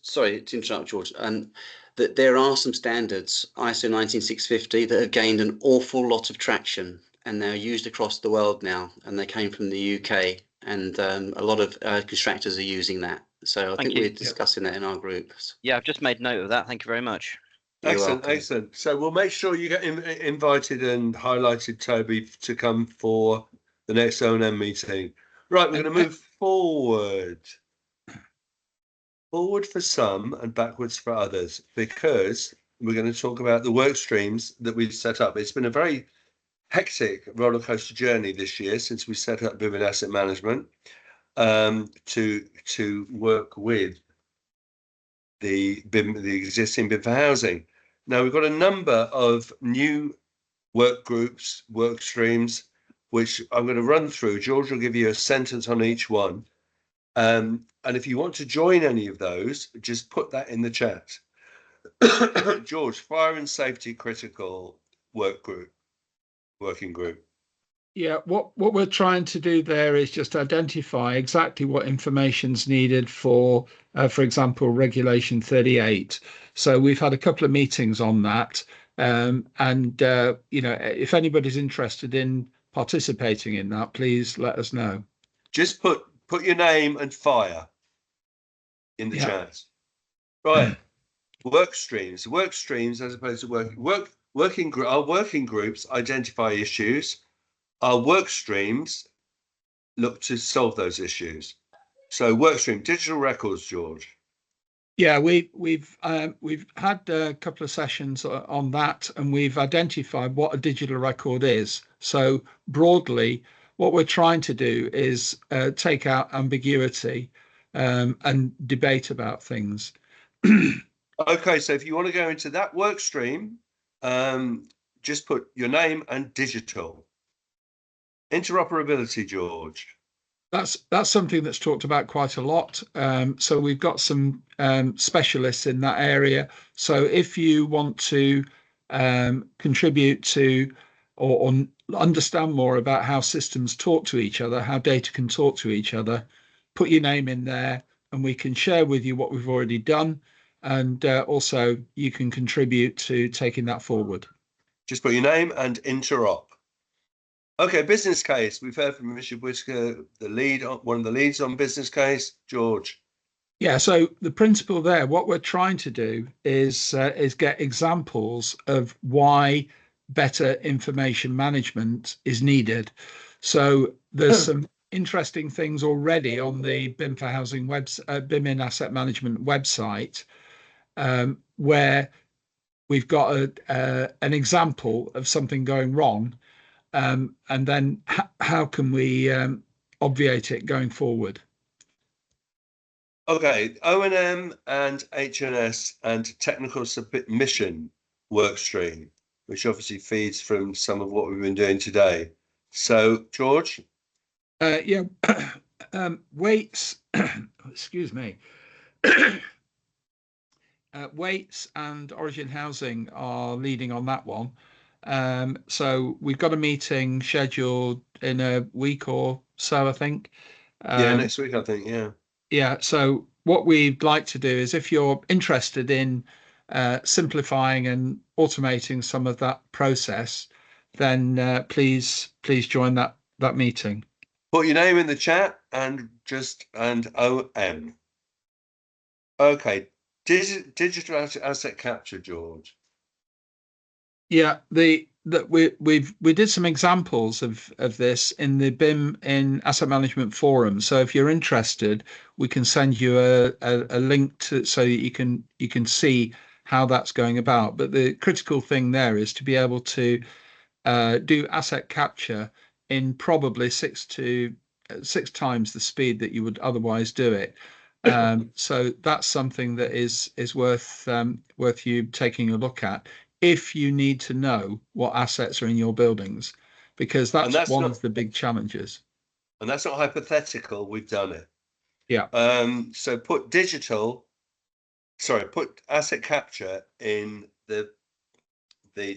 sorry to interrupt, George, that there are some standards, ISO 19650, that have gained an awful lot of traction, and they're used across the world now, and they came from the UK, and a lot of contractors are using that. So I think we're discussing that in our groups. Yeah, I've just made note of that. Thank you very much. Excellent. So we'll make sure you get invited and highlighted, Toby, to come for the next O&M meeting. Right, we're going to move forward for some and backwards for others, because we're going to talk about the work streams that we've set up. It's been a very hectic rollercoaster journey this year since we set up BIM and Asset Management to work with the existing BIM4Housing. Now we've got a number of new work groups, work streams, which I'm going to run through. George will give you a sentence on each one. And if you want to join any of those, just put that in the chat. George, fire and safety critical working group. Yeah, what we're trying to do there is just identify exactly what information's needed for example, Regulation 38. So we've had a couple of meetings on that, and if anybody's interested in participating in that, please let us know. Just put your name and fire in the Yeah. chat. Right. Work streams as opposed to our working groups identify issues. Our work streams look to solve those issues. So workstream digital records, George. Yeah, we've had a couple of sessions on that, and we've identified what a digital record is. So broadly, what we're trying to do is take out ambiguity and debate about things. Okay, so if you want to go into that work stream, just put your name and digital. Interoperability, George. That's something that's talked about quite a lot. So we've got some specialists in that area. So if you want to contribute to or understand more about how systems talk to each other, how data can talk to each other, put your name in there and we can share with you what we've already done. And also you can contribute to taking that forward. Just put your name and interop. Okay, business case. We've heard from Richard Whitaker, one of the leads on business case. George. Yeah, so the principle there, what we're trying to do is get examples of why better information management is needed. So there's some interesting things already on the BIM4Housing BIM in Asset Management website, where we've got an example of something going wrong, and then how can we obviate it going forward? Okay, O&M and H&S and technical submission work stream, which obviously feeds from some of what we've been doing today. So, George? Yeah, weights, excuse me. Weights and Origin Housing are leading on that one. So we've got a meeting scheduled in a week or so, I think. Yeah, next week, I think, yeah. Yeah, so what we'd like to do is if you're interested in simplifying and automating some of that process, then please join that meeting. Put your name in the chat and OM. Okay, digital asset capture, George. Yeah, we did some examples of this in the BIM in Asset Management forum. So if you're interested, we can send you a link to so that you can see how that's going about. But the critical thing there is to be able to do asset capture in probably 6 times the speed that you would otherwise do it. So that's something that is worth you taking a look at if you need to know what assets are in your buildings, because that's one of the big challenges. And that's not hypothetical. We've done it. Yeah. So put asset capture in the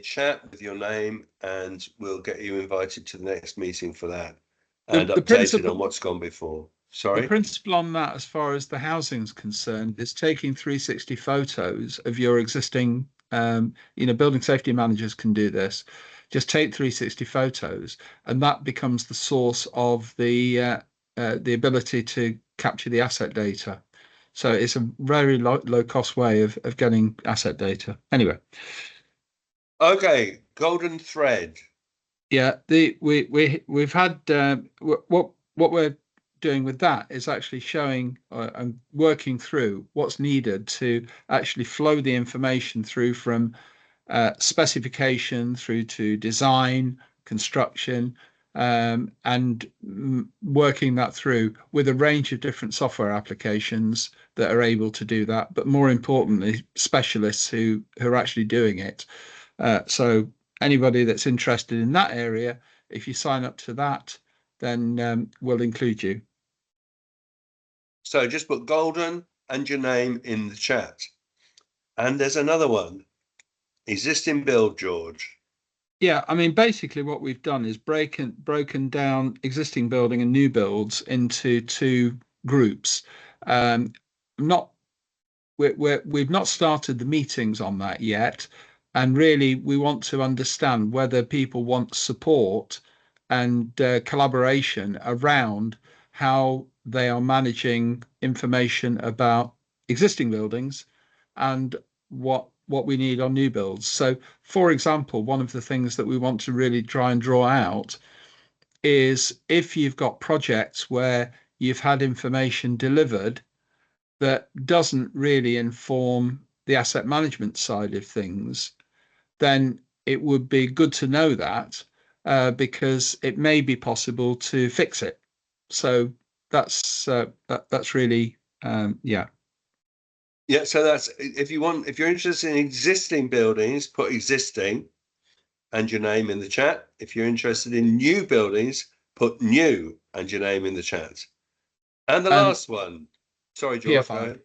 chat with your name, and we'll get you invited to the next meeting for that and updated on what's gone before. Sorry. The principle on that, as far as the housing's concerned, is taking 360 photos of your existing, building safety managers can do this. Just take 360 photos, and that becomes the source of the ability to capture the asset data. So it's a very low cost way of getting asset data. Anyway. Okay, golden thread. Yeah, we've had what we're doing with that is actually showing and working through what's needed to actually flow the information through from specification through to design, construction, and working that through with a range of different software applications that are able to do that. But more importantly, specialists who are actually doing it. So anybody that's interested in that area, if you sign up to that, then we'll include you. So just put golden and your name in the chat. And there's another one. Existing build, George. Yeah, I mean, basically what we've done is broken down existing building and new builds into two groups. Not we've not started the meetings on that yet, and really we want to understand whether people want support and collaboration around how they are managing information about existing buildings and what we need on new builds. So, for example, one of the things that we want to really try and draw out is if you've got projects where you've had information delivered that doesn't really inform the asset management side of things, then it would be good to know that because it may be possible to fix it. So that's really yeah. Yeah, so that's if you're interested in existing buildings, put existing and your name in the chat. If you're interested in new buildings, put new and your name in the chat. And the last one, sorry, George, go ahead.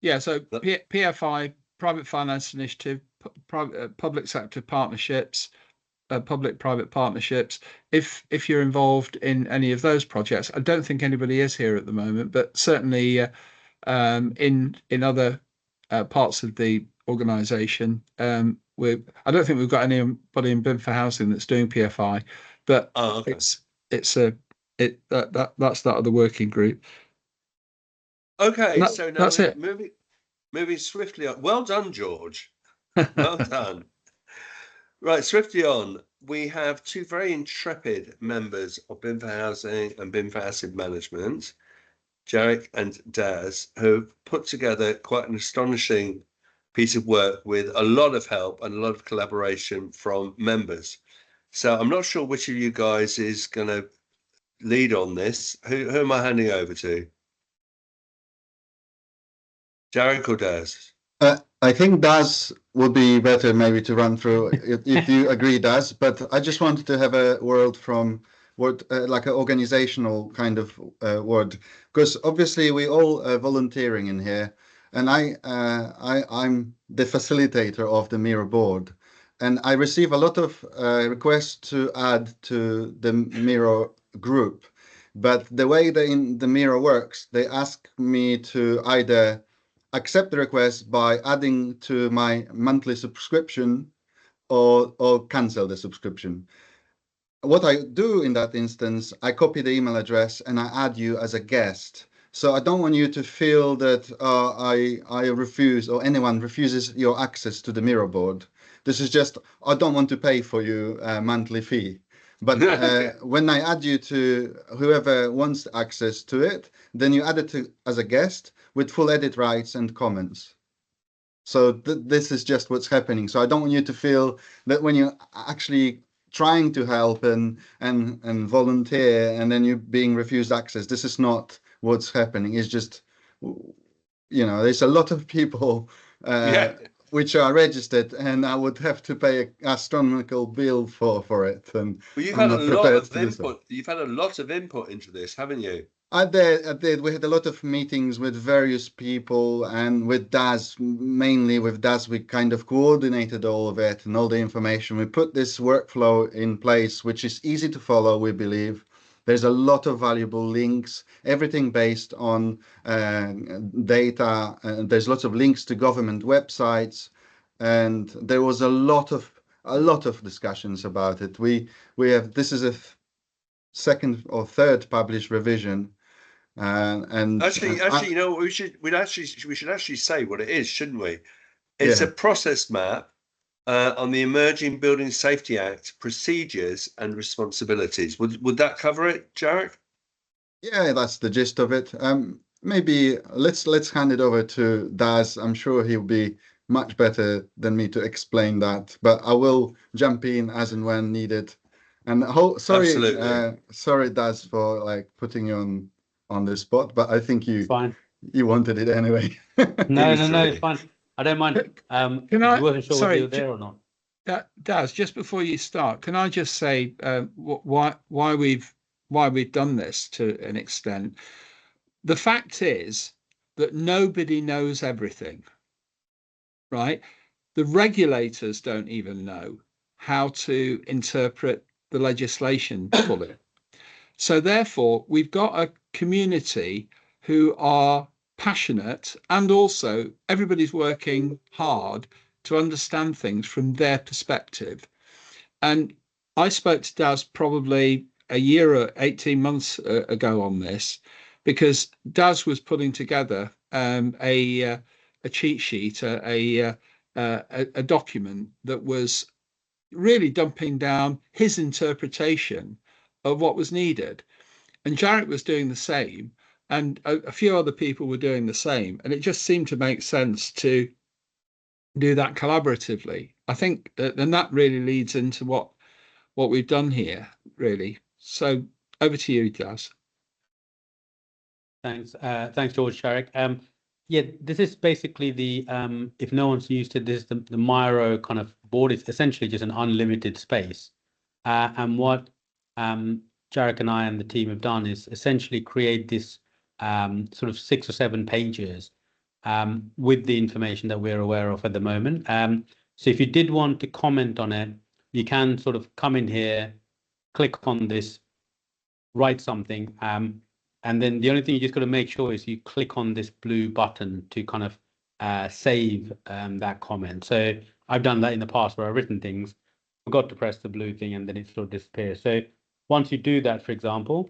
Yeah, so PFI, Private Finance Initiative, public sector partnerships, public-private partnerships. If you're involved in any of those projects, I don't think anybody is here at the moment, but certainly in other parts of the organisation, I don't think we've got anybody in BIM4Housing that's doing PFI, but okay. that's that other working group. Okay, so now that's it. Moving swiftly on. Well done, George. Well done. Right, swiftly on. We have two very intrepid members of BIM4Housing and BIM4Asset Management, Jarek and Daz, who've put together quite an astonishing piece of work with a lot of help and a lot of collaboration from members. So I'm not sure which of you guys is going to lead on this. Who am I handing over to? Jarek or Daz? I think Daz would be better maybe to run through if you agree, Daz. But I just wanted to have a word from like an organizational kind of word, because obviously we all volunteering in here, and I'm the facilitator of the Miro board, and I receive a lot of requests to add to the Miro group, but the way the Miro works, they ask me to either accept the request by adding to my monthly subscription or cancel the subscription. What I do in that instance, I copy the email address and I add you as a guest. So I don't want you to feel that I refuse or anyone refuses your access to the Miro board. This is just, I don't want to pay for you a monthly fee. But when I add you to whoever wants access to it, then you add it as a guest with full edit rights and comments. So this is just what's happening. So I don't want you to feel that when you're actually trying to help and volunteer and then you're being refused access, this is not what's happening. It's just, there's a lot of people which are registered, and I would have to pay an astronomical bill for it. And well, you've had a lot of input. You've had a lot of input into this, haven't you? I did. We had a lot of meetings with various people, and with Daz, mainly with Daz, we kind of coordinated all of it and all the information. We put this workflow in place, which is easy to follow, we believe. There's a lot of valuable links, everything based on data. There's lots of links to government websites, and there was a lot of discussions about it. We have, this is a second or third published revision. And actually, we should actually say what it is, shouldn't we? It's a process map on the Emerging Building Safety Act procedures and responsibilities. Would that cover it, Jarek? Yeah, that's the gist of it. Maybe let's hand it over to Daz. I'm sure he'll be much better than me to explain that, but I will jump in as and when needed. And sorry, Daz, for putting you on the spot, but I think you wanted it anyway. No, it's fine. I don't mind. Can I? You weren't sure whether you were there or not. Daz, just before you start, can I just say why we've done this to an extent? The fact is that nobody knows everything, right? The regulators don't even know how to interpret the legislation fully. So therefore, we've got a community who are passionate, and also everybody's working hard to understand things from their perspective. And I spoke to Daz probably a year or 18 months ago on this, because Daz was putting together a cheat sheet, a document that was really dumping down his interpretation of what was needed. And Jarek was doing the same, and a few other people were doing the same. And it just seemed to make sense to do that collaboratively. I think and that really leads into what we've done here, really. So over to you, Daz. Thanks, George, Jarek. Yeah, this is basically the if no one's used it, this is the Miro kind of board. It's essentially just an unlimited space, and what Jarek and I and the team have done is essentially create this sort of 6 or 7 pages with the information that we're aware of at the moment. So if you did want to comment on it, you can sort of come in here, click on this, write something, and then the only thing you just got to make sure is you click on this blue button to kind of save that comment. So I've done that in the past where I've written things, forgot to press the blue thing, and then it sort of disappears. So once you do that, for example,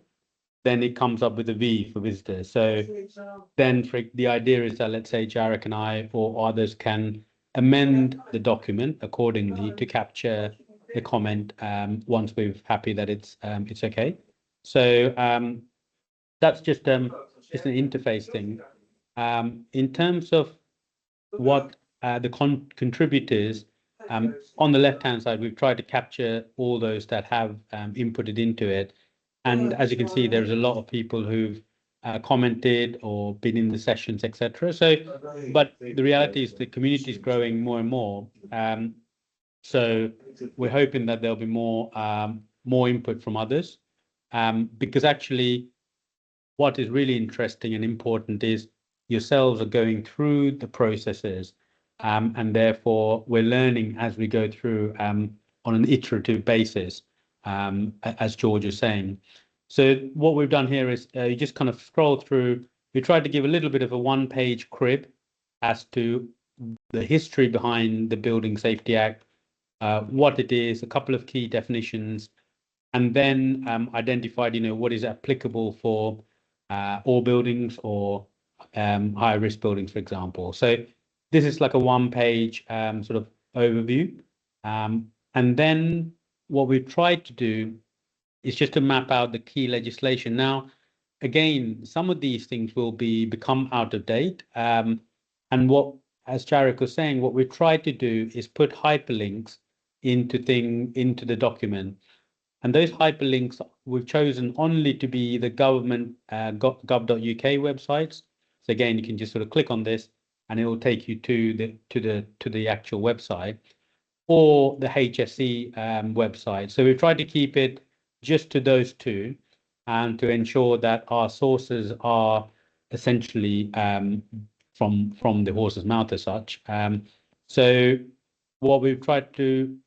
then it comes up with a V for visitors. So then the idea is that, let's say Jarek and I or others can amend the document accordingly to capture the comment once we're happy that it's okay. So that's just an interface thing. In terms of what the contributors, on the left-hand side, we've tried to capture all those that have inputted into it. And as you can see, there's a lot of people who've commented or been in the sessions, etc. So, but the reality is the community is growing more and more. So we're hoping that there'll be more input from others, because actually what is really interesting and important is yourselves are going through the processes, and therefore we're learning as we go through on an iterative basis, as George is saying. So what we've done here is you just kind of scroll through. We tried to give a little bit of a one-page crib as to the history behind the Building Safety Act, what it is, a couple of key definitions, and then identified, what is applicable for all buildings or high risk buildings, for example. So this is like a one-page sort of overview. And then what we've tried to do is just to map out the key legislation. Now, again, some of these things will become out of date. And what, as Jarek was saying, what we've tried to do is put hyperlinks into the document. And those hyperlinks we've chosen only to be the government gov.uk websites. So again, you can just sort of click on this and it will take you to the actual website, or the HSE website. So we've tried to keep it just to those two, and to ensure that our sources are essentially from the horse's mouth as such. So what we've tried to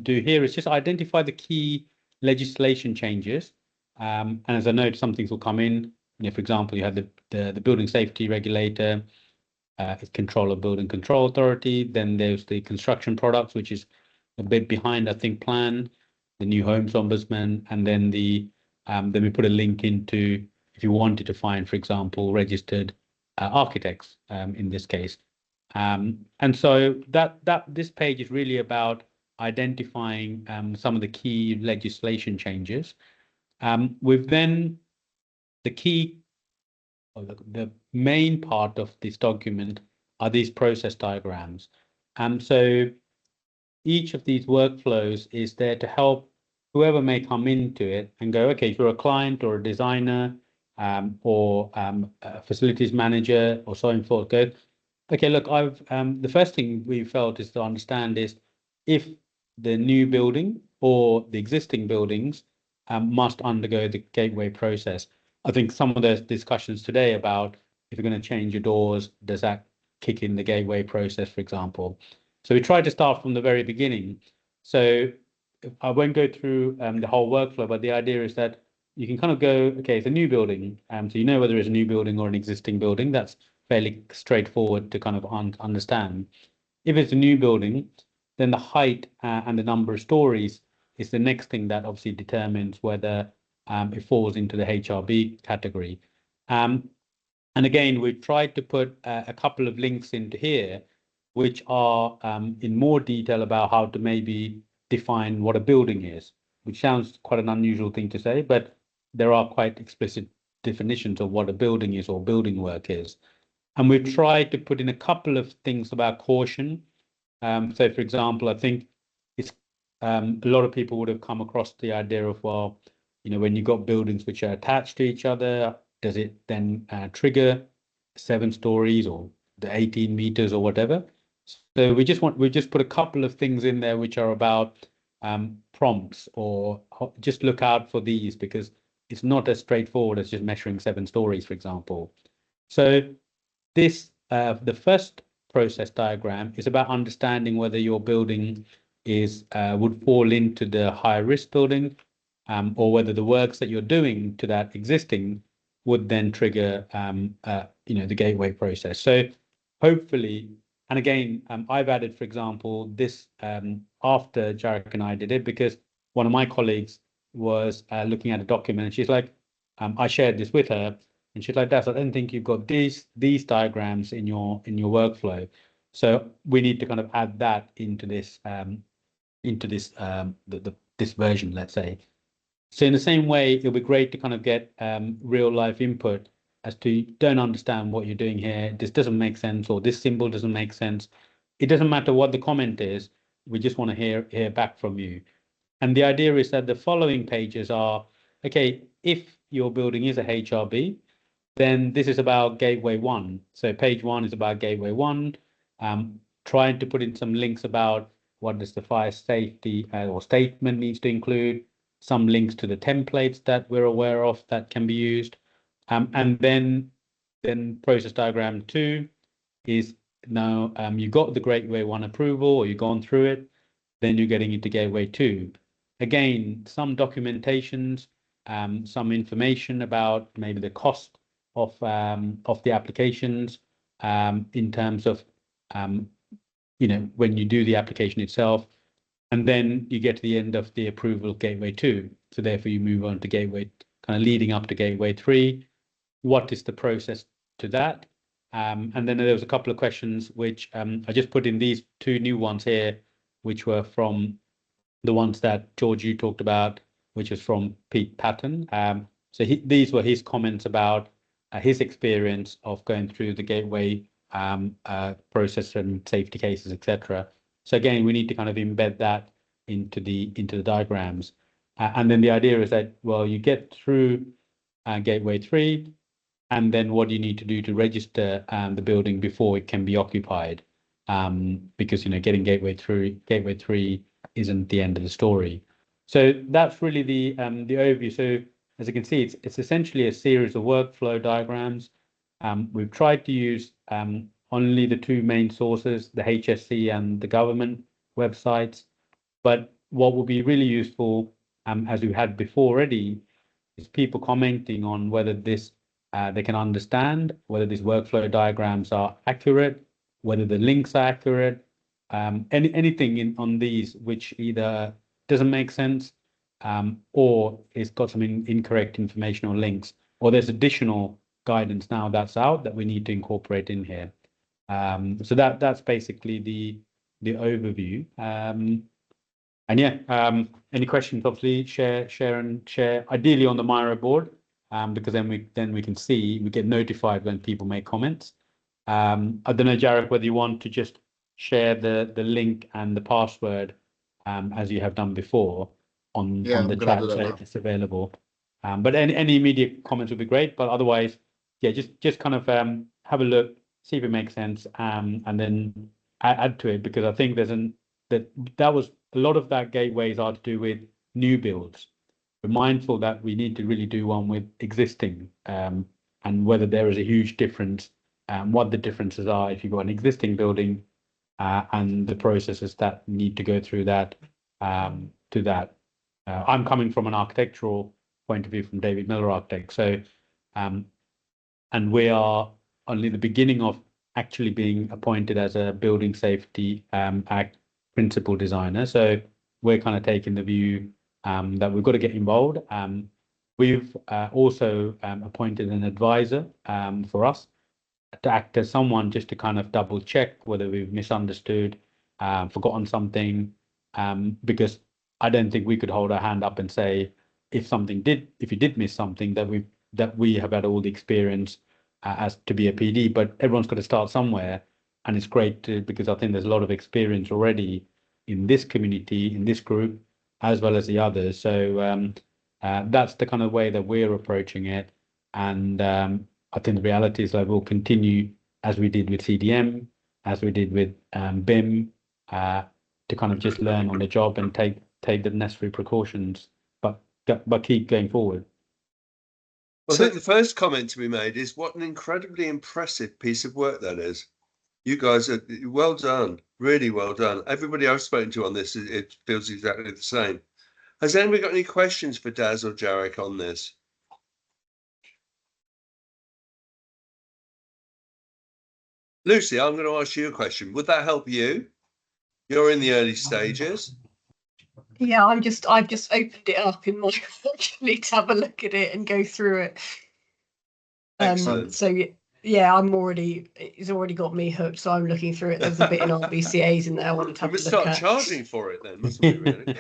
do here is just identify the key legislation changes. And as I know, some things will come in. For example, you have the building safety regulator, control of building control authority. Then there's the construction products, which is a bit behind, I think, plan, the new homes ombudsman, and then then we put a link into, if you wanted to find, for example, registered architects in this case. And so this page is really about identifying some of the key legislation changes. We've then the main part of this document are these process diagrams. So each of these workflows is there to help whoever may come into it and go, okay, if you're a client or a designer or a facilities manager or so on and forth, go, okay, look, the first thing we felt is to understand is if the new building or the existing buildings must undergo the gateway process. I think some of the discussions today about if you're going to change your doors, does that kick in the gateway process, for example? So we try to start from the very beginning. So I won't go through the whole workflow, but the idea is that you can kind of go, okay, it's a new building. So you know whether it's a new building or an existing building. That's fairly straightforward to kind of understand. If it's a new building, then the height and the number of stories is the next thing that obviously determines whether it falls into the HRB category. And again, we've tried to put a couple of links into here, which are in more detail about how to maybe define what a building is, which sounds quite an unusual thing to say, but there are quite explicit definitions of what a building is or building work is. And we've tried to put in a couple of things about caution. So, for example, I think it's a lot of people would have come across the idea of, well, you know, when you've got buildings which are attached to each other, does it then trigger 7 stories or the 18 meters or whatever? So we just put a couple of things in there which are about prompts, or just look out for these, because it's not as straightforward as just measuring 7 stories, for example. So this the first process diagram is about understanding whether your building is would fall into the high risk building, or whether the works that you're doing to that existing would then trigger you know, the gateway process. So hopefully, and again, I've added, for example, this after Jarek and I did it, because one of my colleagues was looking at a document, and she's like, I shared this with her, and she's like, "That's, I don't think you've got these diagrams in your workflow." So we need to kind of add that into this this version, let's say. So in the same way, it'll be great to kind of get real life input as to, don't understand what you're doing here, this doesn't make sense, or this symbol doesn't make sense. It doesn't matter what the comment is, we just want to hear back from you. And the idea is that the following pages are, okay, if your building is a HRB, then this is about Gateway 1. So page 1 is about Gateway 1. Trying to put in some links about what does the fire safety or statement needs to include, some links to the templates that we're aware of that can be used. And then process diagram 2 is, now you got the Gateway 1 approval, or you've gone through it, then you're getting into Gateway 2. Again, some documentations, some information about maybe the cost of the applications, in terms of you know, when you do the application itself, and then you get to the end of the approval of Gateway 2. So therefore you move on to Gateway, kind of leading up to Gateway 3. What is the process to that? And then there was a couple of questions which I just put in these 2 new ones here, which were from the ones that George, you talked about, which is from Pete Patton. So these were his comments about his experience of going through the gateway process and safety cases, etc. So again, we need to kind of embed that into the diagrams. And then the idea is that, well, you get through Gateway 3, and then what do you need to do to register the building before it can be occupied? Because, you know, getting Gateway 3 isn't the end of the story. So that's really the overview. So as you can see, it's essentially a series of workflow diagrams. We've tried to use only the 2 main sources, the HSC and the government websites. But what will be really useful, as we had before already, is people commenting on whether this they can understand, whether these workflow diagrams are accurate, whether the links are accurate, anything on these which either doesn't make sense, or it's got some incorrect information or links, or there's additional guidance now that's out that we need to incorporate in here. So that's basically the overview. And yeah, any questions, obviously share, ideally on the Miro board, because then we can see, we get notified when people make comments. I don't know, Jarek, whether you want to just share the link and the password, as you have done before on the chat, so it's available. But any immediate comments would be great. But otherwise, yeah, just kind of have a look, see if it makes sense, and then add to it, because I think that was a lot of that gateways are to do with new builds. We're mindful that we need to really do one with existing, and whether there is a huge difference, what the differences are if you've got an existing building and the processes that need to go through that. To that, I'm coming from an architectural point of view from David Miller Architects, so and we are only the beginning of actually being appointed as a building safety act principal designer. So we're kind of taking the view that we've got to get involved. We've also appointed an advisor for us to act as someone just to kind of double check whether we've misunderstood, forgotten something, because I don't think we could hold our hand up and say if you did miss something, that we have had all the experience as to be a PD, but everyone's got to start somewhere, and it's great because I think there's a lot of experience already in this community, in this group, as well as the others. So that's the kind of way that we're approaching it, and I think the reality is that we'll continue as we did with CDM, as we did with BIM, to kind of just learn on the job and take the necessary precautions, but keep going forward. Well, I think the first comment to be made is what an incredibly impressive piece of work that is. You guys are well done, really well done. Everybody I've spoken to on this, it feels exactly the same. Has anybody got any questions for Daz or Jarek on this? Lucy, I'm going to ask you a question. Would that help you? You're in the early stages. Yeah, I've just opened it up in my actually to have a look at it and go through it. Excellent. So yeah, it's already got me hooked. So I'm looking through it. There's a bit in RBCA's in there I wanted to have a look start at. charging for it then, mustn't we? Really?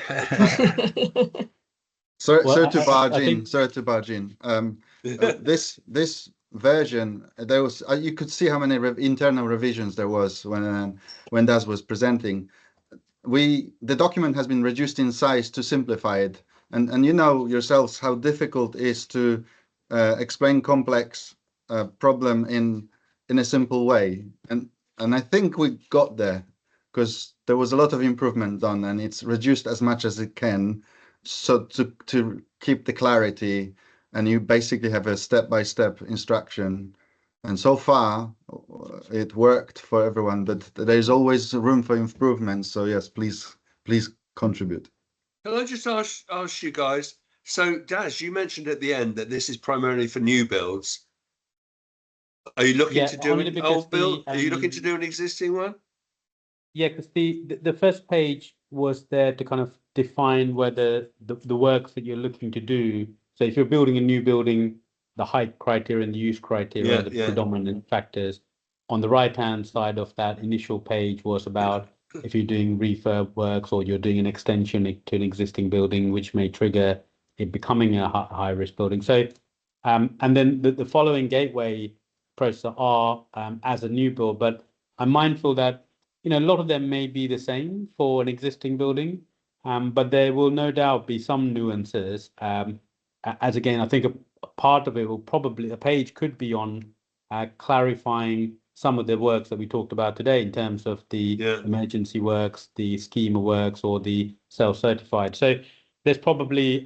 Sorry to barge in. This version, there was you could see how many internal revisions there was when Daz was presenting. The document has been reduced in size to simplify it, and you know yourselves how difficult it is to explain complex problem in a simple way, and I think we got there because there was a lot of improvement done, and it's reduced as much as it can, so to keep the clarity, and you basically have a step-by-step instruction. And so far, it worked for everyone, but there's always room for improvement. So yes, please contribute. Can I just ask you guys? So Daz, you mentioned at the end that this is primarily for new builds. Are you looking to do an old build? Are you looking to do an existing one? Yeah, because the first page was there to kind of define whether the works that you're looking to do. So if you're building a new building, the height criteria and the use criteria are the predominant factors. On the right-hand side of that initial page was about if you're doing refurb works or you're doing an extension to an existing building, which may trigger it becoming a high-risk building. So, and then the following gateway process are as a new build, but I'm mindful that a lot of them may be the same for an existing building, but there will no doubt be some nuances. As again, I think a part of it will probably, a page could be on clarifying some of the works that we talked about today in terms of the emergency works, the schema works, or the self-certified. So there's probably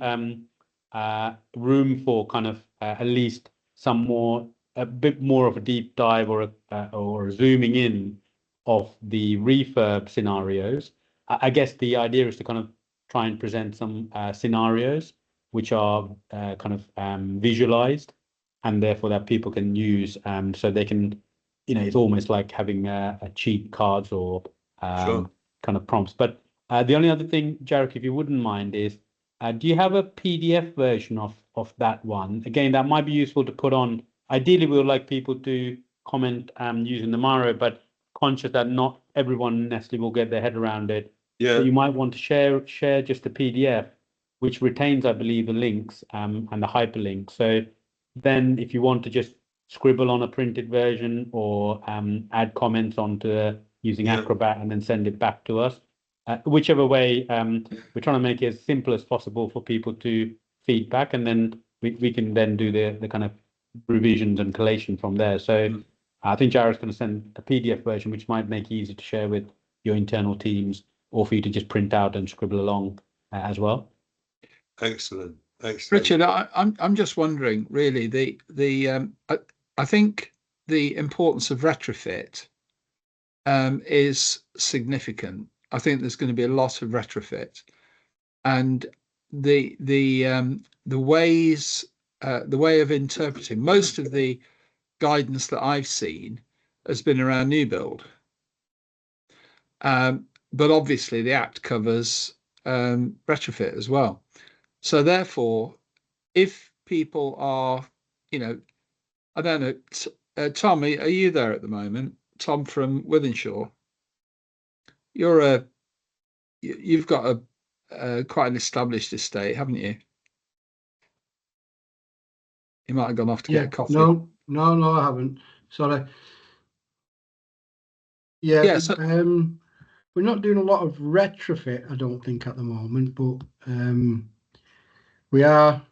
room for kind of at least a bit more of a deep dive or zooming in of the refurb scenarios. I guess the idea is to kind of try and present some scenarios which are kind of visualized, and therefore that people can use, so they can, it's almost like having a cheat cards or kind of prompts. But the only other thing, Jarek, if you wouldn't mind, is do you have a PDF version of that one? Again, that might be useful to put on. Ideally, we would like people to comment using the Miro, but conscious that not everyone necessarily will get their head around it. Yeah. So you might want to share just a PDF, which retains, I believe, the links and the hyperlink. So then if you want to just scribble on a printed version or add comments onto using Acrobat and then send it back to us, whichever way, we're trying to make it as simple as possible for people to feedback, and then we can then do the kind of revisions and collation from there. So I think Jared's going to send a PDF version, which might make it easy to share with your internal teams, or for you to just print out and scribble along as well. Excellent. Richard, I'm just wondering, really, I think the importance of retrofit is significant. I think there's going to be a lot of retrofit, and the way of interpreting most of the guidance that I've seen has been around new build. But obviously the Act covers retrofit as well. So therefore, if people are, I don't know, Tom, are you there at the moment? Tom from Wythenshawe. You've got a quite an established estate, haven't you? You might have gone off to get a coffee. No, I haven't. Sorry. Yeah, so we're not doing a lot of retrofit, I don't think, at the moment, but we are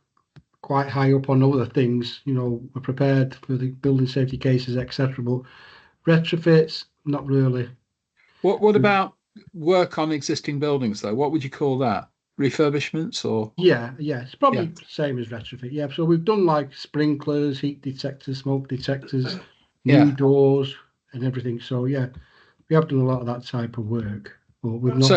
quite high up on other things. We're prepared for the building safety cases, etc. But retrofits, not really. What about work on existing buildings, though? What would you call that? Refurbishments or? Yeah, it's probably the same as retrofit. Yeah, so we've done like sprinklers, heat detectors, smoke detectors, new doors, and everything. So yeah, we have done a lot of that type of work, but we've not.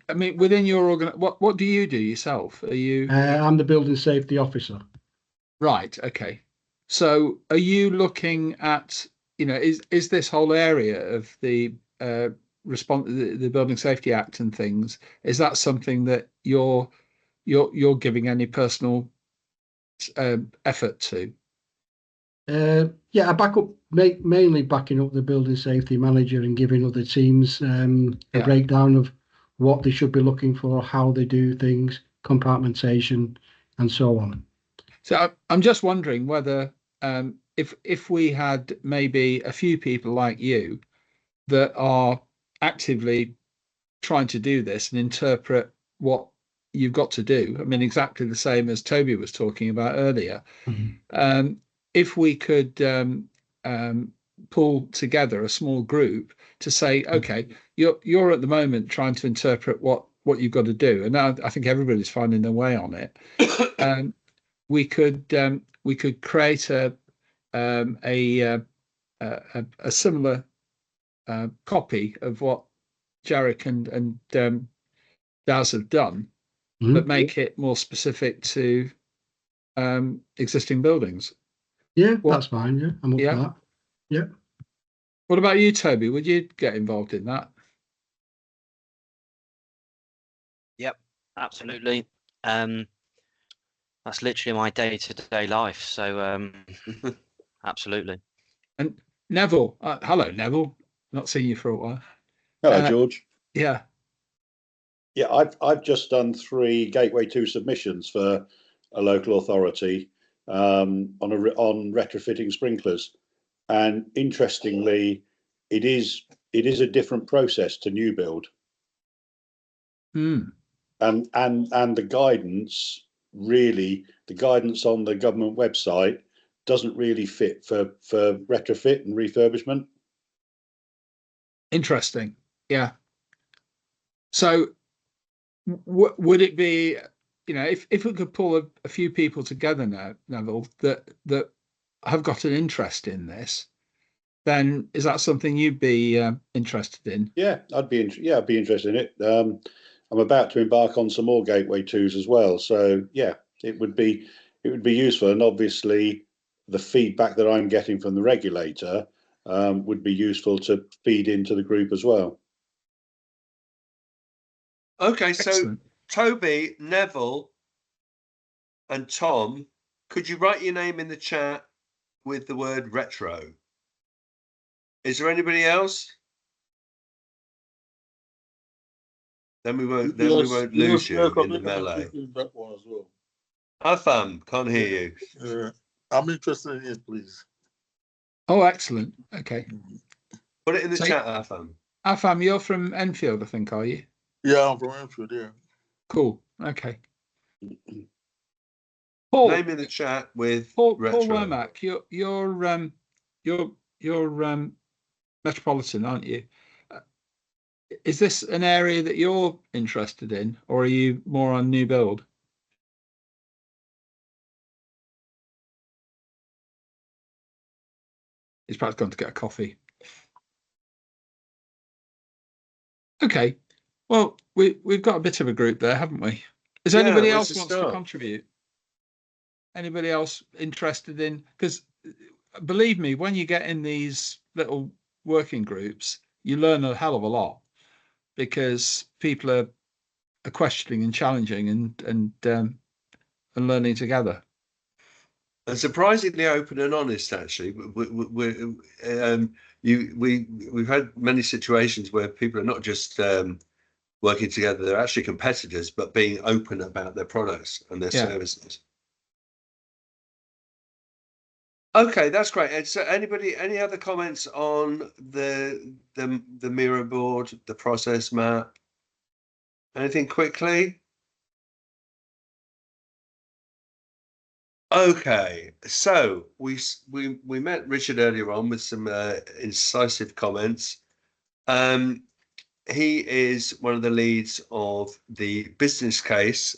I mean, within your what do you do yourself? Are you? I'm the building safety officer. Right. Okay. So, are you looking at? Is this whole area of the the Building Safety Act and things? Is that something that you're giving any personal effort to? Yeah, I back up mainly backing up the building safety manager and giving other teams a breakdown of what they should be looking for, how they do things, compartmentation, and so on. So I'm just wondering whether if we had maybe a few people like you that are actively trying to do this and interpret what you've got to do. I mean, exactly the same as Toby was talking about earlier. Mm-hmm. If we could pull together a small group to say, okay, you're at the moment trying to interpret what you've got to do, and now I think everybody's finding their way on it. We could create a similar copy of what Jarek and Daz have done, but make it more specific to existing buildings. Yeah, that's fine. Yeah, I'm up for that. Yeah. What about you, Toby? Would you get involved in that? Yep, absolutely. That's literally my day-to-day life. So absolutely. And Neville, hello, Neville. Not seen you for a while. Hello, George. Yeah. Yeah, I've just done 3 Gateway 2 submissions for a local authority on retrofitting sprinklers, and interestingly, it is a different process to new build. And the guidance on the government website doesn't really fit for retrofit and refurbishment. Interesting. Yeah. So would it be, if we could pull a few people together now, Neville, that have got an interest in this, then is that something you'd be interested in? Yeah, I'd be interested in it. I'm about to embark on some more Gateway 2s as well, so yeah, it would be useful, and obviously the feedback that I'm getting from the regulator would be useful to feed into the group as well. Okay, Excellent. So Toby, Neville, and Tom, could you write your name in the chat with the word retro? Is there anybody else? Then we won't lose you in the melee. That one as well. Afam, can't hear you. I'm interested in it, please. Oh, excellent. Okay. Put it in the chat, Afam. Afam, you're from Enfield, I think, are you? Yeah, I'm from Enfield, yeah. Cool. Okay. Paul, name in the chat with Paul retro. Womack, you're Metropolitan, aren't you? Is this an area that you're interested in, or are you more on new build? He's perhaps gone to get a coffee. Okay. Well, we've got a bit of a group there, haven't we? Is Yeah, anybody where's else the wants to start? contribute? Anybody else interested in? Because believe me, when you get in these little working groups, you learn a hell of a lot because people are questioning and challenging and learning together. And surprisingly open and honest, actually. We've had many situations where people are not just working together; they're actually competitors, but being open about their products and their services. Okay, that's great. And so, any other comments on the mirror board, the process map? Anything quickly? Okay, so we met Richard earlier on with some incisive comments. He is one of the leads of the business case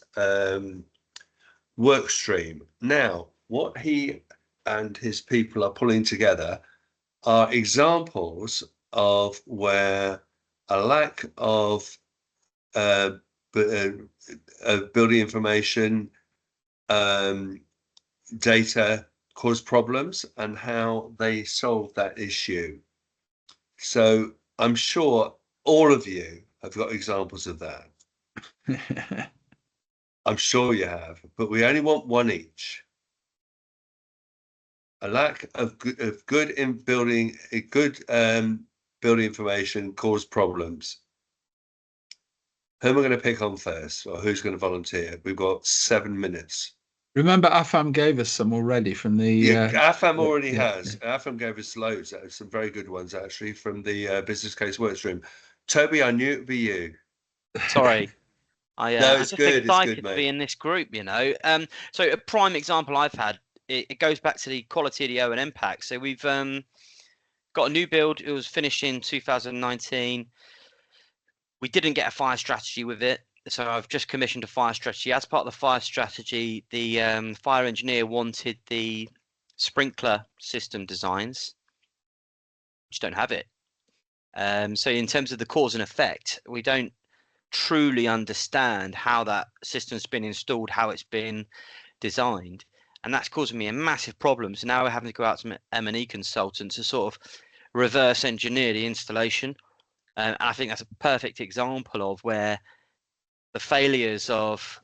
work stream. Now, what he and his people are pulling together are examples of where a lack of building information data cause problems and how they solve that issue. So I'm sure all of you have got examples of that. I'm sure you have, but we only want one each. A lack of good in building building information cause problems. Who am I going to pick on first, or who's going to volunteer? We've got 7 minutes. Remember, Afam gave us some already from the. Afam already has. Afam gave us loads. Some very good ones actually from the business case workstream. Toby, I knew it would be you. Sorry. No, I'm it's just good. It's excited good, to be mate. in this group, you know. So a prime example I've had, it goes back to the quality of the O&M pack. So we've got a new build. It was finished in 2019. We didn't get a fire strategy with it. So I've just commissioned a fire strategy. As part of the fire strategy, the fire engineer wanted the sprinkler system designs. Just don't have it. So in terms of the cause and effect, we don't truly understand how that system's been installed, how it's been designed, and that's causing me a massive problem. So now we're having to go out to M&E consultants to sort of reverse engineer the installation. And I think that's a perfect example of where the failures of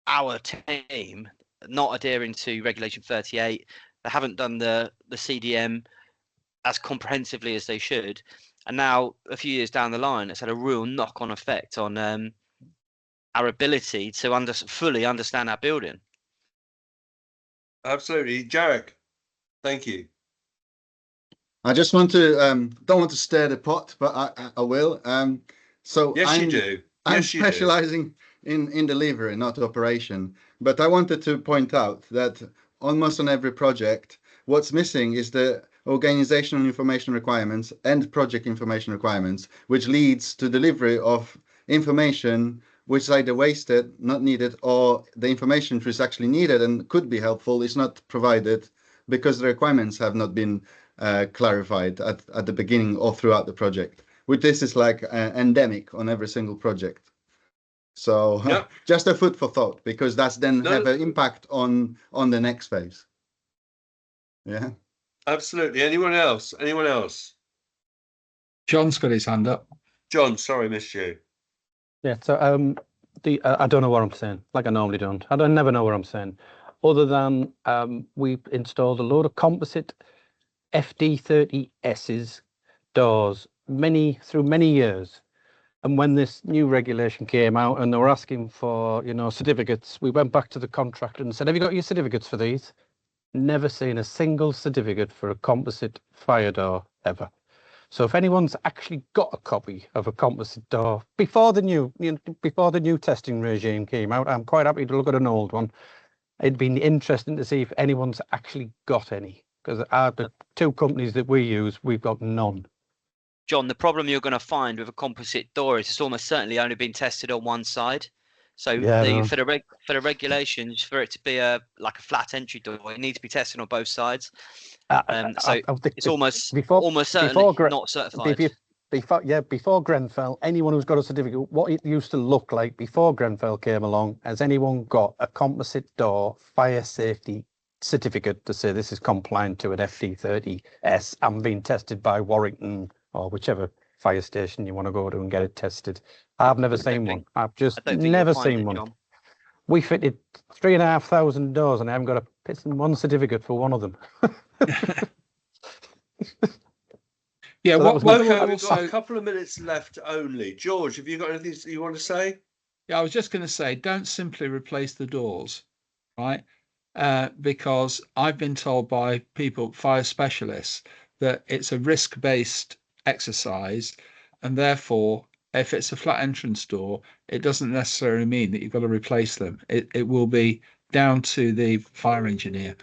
our team not adhering to Regulation 38, they haven't done the CDM as comprehensively as they should. And now, a few years down the line, it's had a real knock-on effect on our ability to fully understand our building. Absolutely. Jarek, thank you. I just want to don't want to stir the pot, but I will. So yes, you do. I'm specializing in delivery, not operation. But I wanted to point out that almost on every project, what's missing is the organizational information requirements and project information requirements, which leads to delivery of information which is either wasted, not needed, or the information which is actually needed and could be helpful is not provided because the requirements have not been clarified at the beginning or throughout the project, which this is like endemic on every single project. So just a food for thought, because that's then have an impact on the next phase. Yeah. Absolutely. Anyone else? Anyone else? John's got his hand up. John, sorry, missed you. Yeah. So I don't know what I'm saying. Like I normally don't. I never know what I'm saying, other than we've installed a load of composite FD30S's doors through many years. And when this new regulation came out and they were asking for, certificates, we went back to the contractor and said, have you got your certificates for these? Never seen a single certificate for a composite fire door ever. So if anyone's actually got a copy of a composite door before the new testing regime came out, I'm quite happy to look at an old one. It'd be interesting to see if anyone's actually got any, because the two companies that we use, we've got none. John, the problem you're going to find with a composite door is it's almost certainly only been tested on one side. So for the regulations, for it to be like a flat entry door, it needs to be tested on both sides. So it's almost certainly not certified. before Grenfell, anyone who's got a certificate, what it used to look like before Grenfell came along, has anyone got a composite door fire safety certificate to say this is compliant to an FD30S and been tested by Warrington or whichever fire station you want to go to and get it tested? I've never seen one. I've just never seen one. John. We fitted 3,500 doors and I haven't got a pissing one certificate for one of them. Yeah, So what Okay, I we've got also, a couple of minutes left only. George, have you got anything you want to say? yeah, I was just going to say, don't simply replace the doors, right? Because I've been told by people, fire specialists, that it's a risk-based exercise, and therefore, if it's a flat entrance door, it doesn't necessarily mean that you've got to replace them. It will be down to the fire engineer.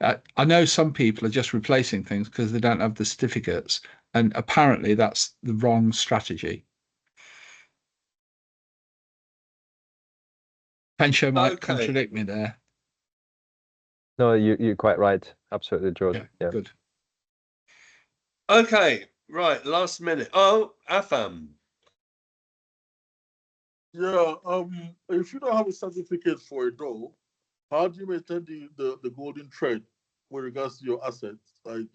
I know some people are just replacing things because they don't have the certificates, and apparently that's the wrong strategy. Pencho might contradict me there. No, you're quite right. Absolutely, George. Yeah. Good. Okay, right, last minute. Oh, Afam. Yeah, if you don't have a certificate for a door, how do you maintain the golden thread with regards to your assets? Like,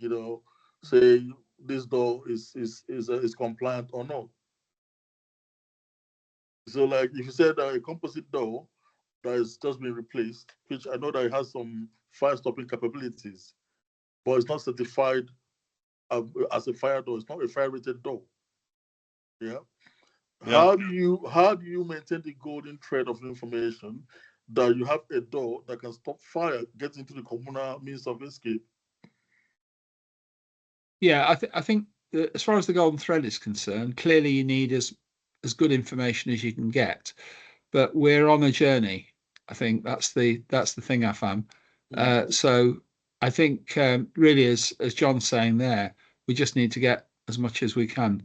say this door is compliant or not. So, like, if you said a composite door that has just been replaced, which I know that it has some fire stopping capabilities, but it's not certified as a fire door. It's not a fire rated door. Yeah. How do you maintain the golden thread of information that you have a door that can stop fire, get into the communal means of escape? Yeah, I think as far as the golden thread is concerned, clearly you need as good information as you can get. But we're on a journey. I think that's the thing I found. So I think really, as John's saying there, we just need to get as much as we can.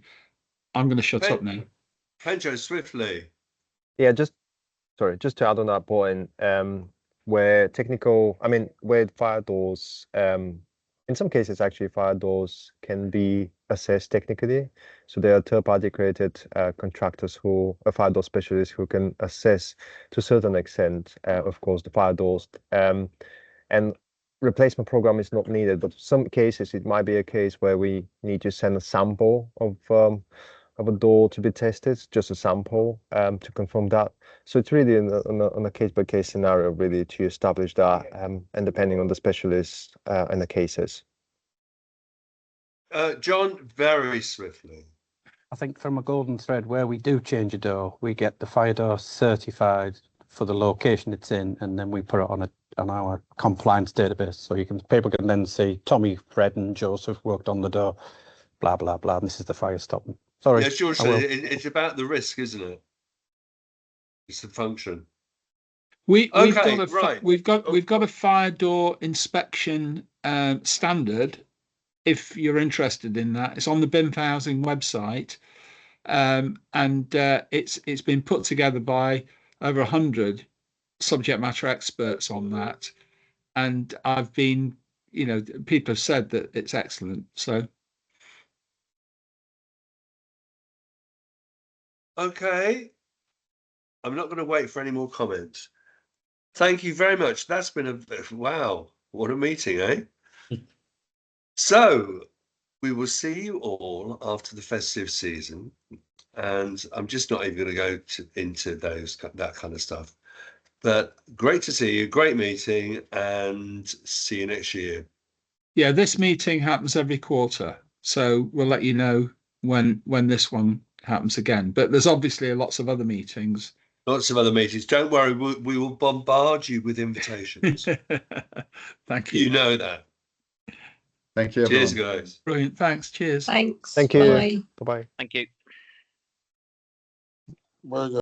I'm going to shut up now. Pencho, swiftly. Yeah, just to add on that point, where fire doors, in some cases actually fire doors can be assessed technically. So there are third-party accredited contractors fire door specialists who can assess to a certain extent, of course, the fire doors. And replacement program is not needed, but some cases it might be a case where we need to send a sample of a door to be tested, just a sample to confirm that. So it's really on a case-by-case scenario, really, to establish that, and depending on the specialists and the cases. John, very swiftly. I think from a golden thread, where we do change a door, we get the fire door certified for the location it's in, and then we put it on our compliance database. So people can then see Tommy, Fred, and Joseph worked on the door, blah blah blah. And this is the fire stopping. Sorry. Yes, George, it's about the risk, isn't it? It's the function. We've got a fire door inspection standard. If you're interested in that, it's on the BIM4Housing website, and it's been put together by over 100 subject matter experts on that. And I've been, people have said that it's excellent. So. Okay. I'm not going to wait for any more comments. Thank you very much. That's been wow, what a meeting, eh? So we will see you all after the festive season, and I'm just not even going to go into that kind of stuff. But great to see you, great meeting, and see you next year. Yeah, this meeting happens every quarter, so we'll let you know when this one happens again. But there's obviously lots of other meetings. Lots of other meetings. Don't worry, we will bombard you with invitations. Thank you. You know that. Thank you, Cheers, everyone. guys. Brilliant. Thanks. Cheers. Thanks. Thank you. Bye. Bye-bye. Thank you. Bye, guys.